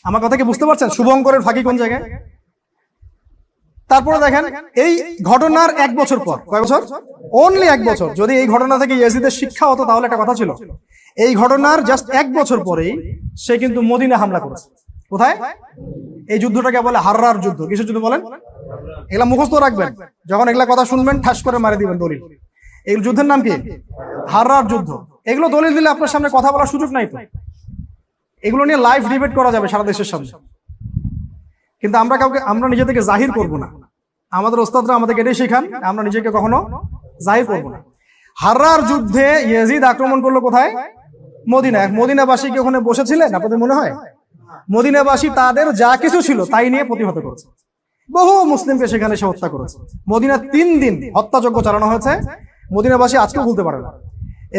আমার কথা কি বুঝতে পারছেন? শুভঙ্করের ফাঁকি কোন জায়গায়? তারপরে দেখেন এই ঘটনার 1 বছর পর, কয় বছর? অনলি 1 বছর। যদি এই ঘটনা থেকে ইয়াজিদের শিক্ষা হতো তাহলে একটা কথা ছিল, এই ঘটনার জাস্ট 1 বছর পরেই সে কিন্তু মদিনা হামলা করেছে। কোথায়? এই যুদ্ধটাকে বলে হাররার যুদ্ধ। কিসের যুদ্ধ বলেন? এগুলা মুখস্থ রাখবেন, যখন এগুলা কথা শুনবেন ঠাস করে মারে দিবেন দলিল। এই যুদ্ধের নাম কি? হাররার যুদ্ধ। এগুলো দলিল দিলে আপনার সামনে কথা বলার সুযোগ নাই তো, এগুলো নিয়ে লাইভ ডিবেট করা যাবে সারা দেশের সামনে। কিন্তু আমরা নিজে থেকে জাহির করব না, আমাদের ওস্তাদরা আমাদেরকে এটাই শেখান, আমরা নিজেকে কখনো জাহির করব না। হাররার যুদ্ধে ইয়াজিদ আক্রমণ করলো কোথায়? মদিনায়। মদিনাবাসী কি ওখানে বসেছিলেন আপনাদের মনে হয়? মদিনাবাসী তাদের যা কিছু ছিল তাই নিয়ে প্রতিহত করেছে, বহু মুসলিমকে সেখানে সে হত্যা করেছে। মদিনা 3 দিন হত্যাযজ্ঞ চালানো হয়েছে, মদিনাবাসী আজকেও ভুলতে পারে না।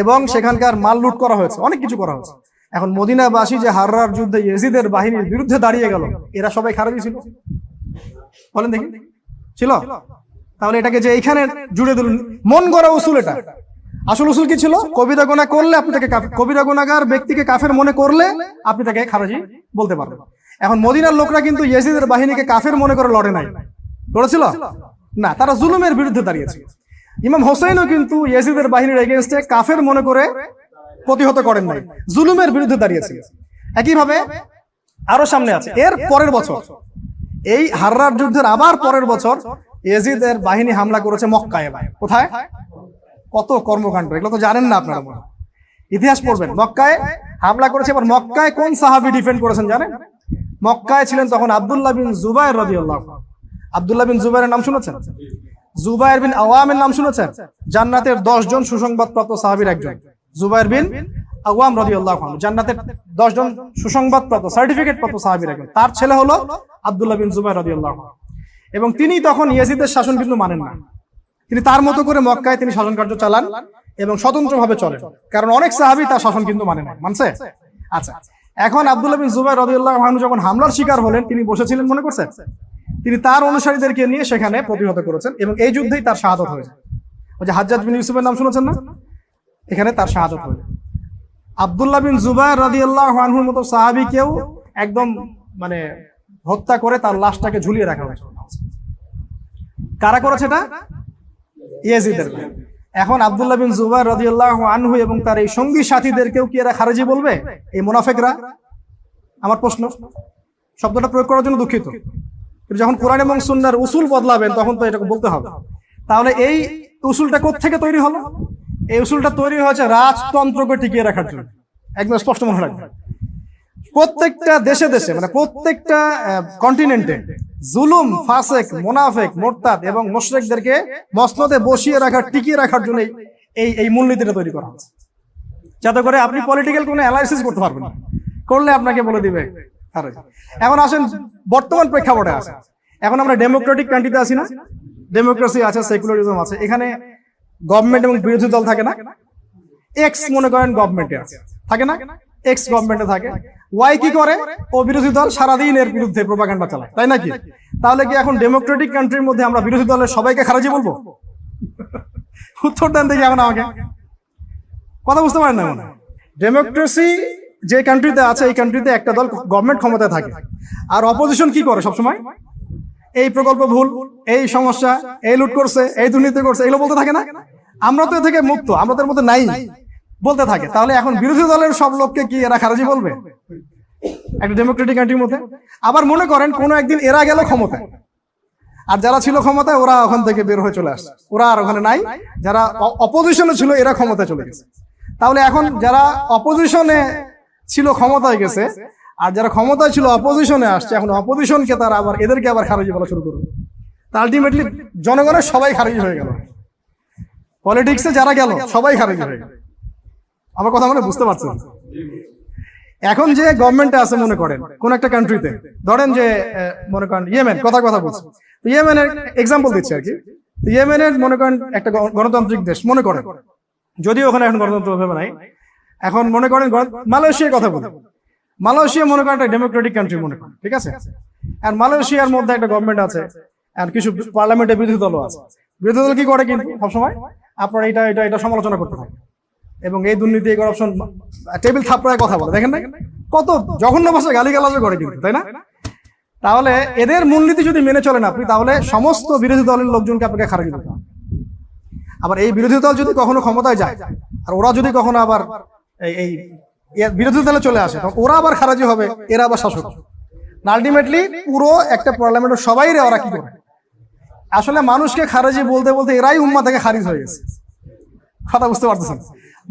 এবং সেখানকার মাল লুট করা হয়েছে, অনেক কিছু করা হয়েছে। এখন মদিনাবাসী যে হাররার যুদ্ধে ইয়েজিদের বাহিনীর বিরুদ্ধে দাঁড়িয়ে গেল, এরা সবাই খারেজি ছিল? বলেন দেখি, ছিল? তাহলে এটাকে যে এইখানে জুড়ে দিল, মন গড়া উসুল। এটা আসল উসুল কি ছিল? কবিরা গুনাহ করলে আপনি তাকে কবিরা গুনাহগার ব্যক্তিকে কাফের মনে করলে আপনি তাকে খারেজি বলতে পারবেন। এখন মদিনার লোকরা কিন্তু ইয়েজিদের বাহিনীকে কাফের মনে করে লড়ে নাই, লড়েছিল না, তারা জুলুমের বিরুদ্ধে দাঁড়িয়েছে। ইমাম হোসেনও কিন্তু ইয়েজিদের বাহিনীর এগেইনস্টে কাফের মনে করে প্রতিহত করেন নাই, জুলুমের বিরুদ্ধে দাঁড়িয়েছে। একইভাবে আরো সামনে আছে, এর পরের বছর, এই হাররার যুদ্ধের আবার পরের বছর ইয়েজিদের বাহিনী হামলা করেছে মক্কায়। কোথায়? কত কর্মকাণ্ড, এগুলো তো জানেন না আপনারা, ইতিহাস পড়বেন। মক্কায় হামলা করেছে। এবার মক্কায় কোন সাহাবী ডিফেন্ড করেছেন জানেন? মক্কায় ছিলেন তখন আব্দুল্লাহ বিন জুবায়ের রাদিয়াল্লাহু আনহু। আব্দুল্লাহ বিন জুবায়ের নাম শুনেছেন? জুবায়ের বিন আওয়ামের নাম শুনেছেন? জান্নাতের 10 জন সুসংবাদপ্রাপ্ত সাহাবীর একজন জুবায়ের বিন আওয়াম রাদিয়াল্লাহু আনহু, জান্নাতের 10 জন সুসংবাদপ্রাপ্ত সার্টিফিকেট প্রাপ্ত সাহাবীর একজন। তার ছেলে হলো আব্দুল্লাহ বিন জুবায়ের রাদিয়াল্লাহু আনহু। এবং তিনি তখন ইয়েজিদের শাসন কিন্তু মানেন না, তিনি তার মতো করে মক্কায় তিনি শাসন কার্য চালান এবং স্বতন্ত্রভাবে চলেন, কারণ অনেক সাহাবী তার শাসন কিন্তু মানে না, মানছে? আচ্ছা, এখন আব্দুল্লাহ বিন জুবায়ের রাদিয়াল্লাহু আনহু যখন হামলার শিকার হলেন, তিনি বসেছিলেন মনে করছেন, তিনি তার অনুসারীদেরকে নিয়ে সেখানে প্রতিহত করেছেন এবং এই যুদ্ধেই তার শাহাদাত হয়েছে। ওই যে হাজ্জাজ বিন ইউসুফের নাম শুনেছেন না? এখানে তার শাহাদাত হয়েছে। আব্দুল্লাহ বিন জুবায়ের রাদিয়াল্লাহু আনহুর মতো সাহাবীকেও একদম মানে হত্যা করে তার লাশটাকে ঝুলিয়ে রাখা হয়েছে। কারা করেছে এটা? ইয়েজিদের। এখন আব্দুল্লাহ বিন জুবায়ের রাদিয়াল্লাহু আনহু এবং তার এই সঙ্গী সাথীদেরকেও কি এরা খারেজি বলবে, এই মুনাফিকরা? আমার প্রশ্ন, শব্দটা প্রয়োগ করার জন্য দুঃখিত, কিন্তু যখন কোরআন এবং সুন্নাহর উসুল বদলাবেন তখন তো এটাকে বলতে হবে। তাহলে এই উসুলটা কোত্থেকে তৈরি হলো? এই উসুলটা তৈরি হয়েছে রাজতন্ত্রকে টিকিয়ে রাখার জন্য। একদম স্পষ্ট মনে রাখবেন, প্রত্যেকটা দেশে দেশে মানে প্রত্যেকটা কন্টিনেন্টে জুলুম, ফাসেক, মুনাফিক, মুরতাদ এবং মুশরিকদেরকে মসনদে বসিয়ে রাখার, টিকিয়ে রাখার জন্য এই মূলনীতিটা তৈরি করা হয়েছে, যাতে করে আপনি পলিটিক্যাল কোনো অ্যানালাইসিস করতে পারবেন না, করলে আপনাকে বলে দিবে। এখন আসেন বর্তমান প্রেক্ষাপটে আসে, এখন আমরা ডেমোক্রেটিক কান্ট্রিতে আছি না? ডেমোক্রেসি আছে, সেকুলারিজম আছে, এখানে গভর্নমেন্ট এবং বিরোধী দল থাকে না? এক্স মনে করেন গভর্নমেন্টে আছে, থাকে না? এক্স গভর্নমেন্টে থাকে, ওয়াই কি করে? ও বিরোধী দল সারাদিন এর বিরুদ্ধে প্রোপাগান্ডা চালায়, তাই নাকি? তাহলে কি এখন ডেমোক্রেটিক কান্ট্রির মধ্যে আমরা বিরোধী দলের সবাইকে খারাজি বলবো? উত্তর দেন দেখি এখন আমাকে, কথা বুঝতে পারেন না? মনে ডেমোক্রেসি যে কান্ট্রিতে আছে, এই কান্ট্রিতে একটা দল গভর্নমেন্ট ক্ষমতায় থাকে, আর অপোজিশন কি করে সবসময়? এই প্রকল্প ভুল, এই সমস্যা, এই লুট করছে, এই দুর্নীতি করছে, এগুলো বলতে থাকে না? আমরা তো এ থেকে মুক্ত, আমাদের মধ্যে নাই, বলতে থাকে। তাহলে এখন বিরোধী দলের সব লোককে কি এরা খারাজি বলবে একটা ডেমোক্রেটিক কান্ট্রির মধ্যে? আবার মনে করেন কোনো একদিন এরা গেল ক্ষমতায়, আর যারা ছিল ক্ষমতায় ওরা ওখান থেকে বের হয়ে চলে আসছে, ওরা আর ওখানে নাই, যারা অপোজিশনে ছিল এরা ক্ষমতায় চলে গেছে। তাহলে এখন যারা অপোজিশনে ছিল ক্ষমতায় গেছে, আর যারা ক্ষমতায় ছিল অপোজিশনে আসছে, এখন অপোজিশনকে তারা আবার এদেরকে আবার খারিজি বলা শুরু করবে। তা আলটিমেটলি জনগণের সবাই খারিজি হয়ে গেল, পলিটিক্সে যারা গেল সবাই খারিজি হয়ে গেল। আমার কথা মনে বুঝতে পারছেন? এখন যে গভর্নমেন্টে আছে, মনে করেন কোন একটা কান্ট্রিতে, ধরেন যে মনে করেন ইয়েমেন, কথা বলছে, ইয়েমেনের এক্সাম্পল দিচ্ছি আর কি। ইয়েমেনের মনে করেন একটা গণতান্ত্রিক দেশ, মনে করেন, যদিও ওখানে এখন গণতন্ত্র ভাবে নাই, এখন মনে করেন মালয়েশিয়ার কথা বলি, মালয়েশিয়া মনে করেন একটা ডেমোক্রেটিক কান্ট্রি মনে করেন, ঠিক আছে? আর মালয়েশিয়ার মধ্যে একটা গভর্নমেন্ট আছে, আর কিছু পার্লামেন্টে বিরোধী দলও আছে। বিরোধী দল কি করে? কিন্তু সবসময় আপনার এটা সমালোচনা করতে থাকে এবং এই দুর্নীতি, এই করাপশন, টেবিল থাপড়ায় কথা বলে, দেখেন না কত জঘন্য ভাষায় গালিগালাজও করে কিন্তু, তাই না? তাহলে এদের মূলনীতি যদি মেনে চলেন আপনি, তাহলে সমস্ত বিরোধী দলের লোকজনকে আপনাকে খারাপ দিতে হবে। আবার এই বিরোধী দল যদি কখনো ক্ষমতায় যায়, আর ওরা যদি কখনো আবার এই বিরোধী দলে চলে আসে, তখন ওরা আবার খারাজি হবে, এরা আবার শাসক। আলটিমেটলি পুরো একটা পার্লামেন্টের সবাই ওরা কি করে? আসলে মানুষকে খারাজি বলতে বলতে এরাই উম্মাহ থেকে খারিজ হয়ে গেছে, কথা বুঝতে পারতেছেন?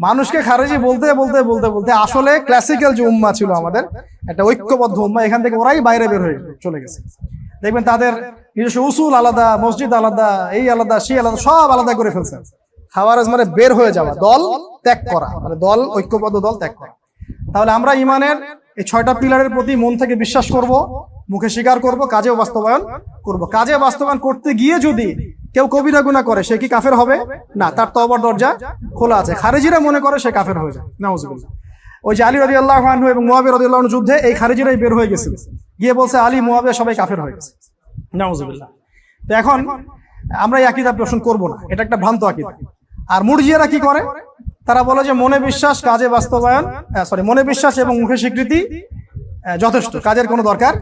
মানুষকে খারেজি বলতে বলতে বলতে বলতে আসলে ক্লাসিক্যাল যে উম্মাহ ছিল আমাদের, একটা ঐক্যবদ্ধ উম্মাহ, এখান থেকে ওরাই বাইরে বের হয়ে চলে গেছে। দেখবেন তাদের নিজস্ব উসুল আলাদা, মসজিদ আলাদা, এই আলাদা, সেই আলাদা, সব আলাদা করে ফেলছে। খাওয়ারেজ মানে বের হয়ে যাওয়া, দল ত্যাগ করা, মানে দল, ঐক্যবদ্ধ দল ত্যাগ করা। তাহলে আমরা ইমানের এই 6টা পিলারের প্রতি মন থেকে বিশ্বাস করব, মুখে স্বীকার করব, কাজেও বাস্তবায়ন করব। কাজে বাস্তবায়ন করতে গিয়ে যদি কেউ কবিরা গুনাহ করে সে কি কাফের হবে না? তার তওবার দরজা খোলা আছে। খারিজিরা মনে করে সে কাফের হয়ে যায়, নাউজুবিল্লাহ। ওই যে আলী রাদিয়াল্লাহু আনহু এবং মুয়াবিয়া রাদিয়াল্লাহু আনহু যুদ্ধে এই খারিজিরাই বের হয়ে গেছিল, গিয়ে বলছে আলী মুয়াবিয়া সবাই কাফের হয়ে গেছে, নাউজুবিল্লাহ। তো এখন আমরা এই আকীদা পোষণ করব না, এটা একটা ভ্রান্ত আকীদা। আর মুরজিয়ারা কি করে? তারা বলে যে মনে বিশ্বাস, কাজে বাস্তবায়ন, মনে বিশ্বাস এবং মুখে স্বীকৃতি যথেষ্ট, কাজের কোনো দরকার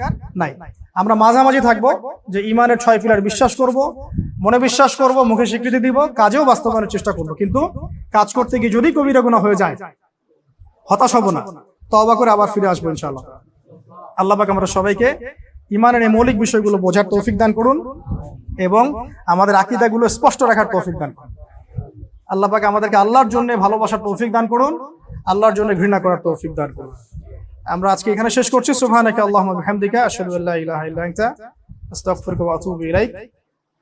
নাই। আমরা মাঝামাঝি থাকবো যে ইমানের 6 পিলার বিশ্বাস করব, মনে বিশ্বাস করব, মুখে স্বীকৃতি দিব, কাজেও বাস্তবায়নের চেষ্টা করব। কিন্তু কাজ করতে গিয়ে যদি কবিরা গুনাহ হয়ে যায় হতাশ হব না, তওবা করে আবার ফিরে আসবো ইনশাআল্লাহ। আল্লাহ পাক আমরা সবাইকে ইমানের এই মৌলিক বিষয়গুলো বোঝার তৌফিক দান করুন এবং আমাদের আকীদাগুলো স্পষ্ট রাখার তৌফিক দান করুন। আল্লাহ পাক আমাদেরকে আল্লাহর জন্য ভালোবাসার তৌফিক দান করুন, আল্লাহর জন্য ঘৃণা করার তৌফিক দান করুন। আমরা আজকে এখানে শেষ করছি। সুবহানাকা আল্লাহুম্মা ওয়া বিহামদিকা আশহাদু আল্লা ইলাহা ইল্লা আনতা আস্তাগফিরুকা ওয়া আতুবু ইলাইক।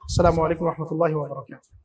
আসসালামু আলাইকুম ওয়া রাহমাতুল্লাহি ওয়া বারাকাতুহু।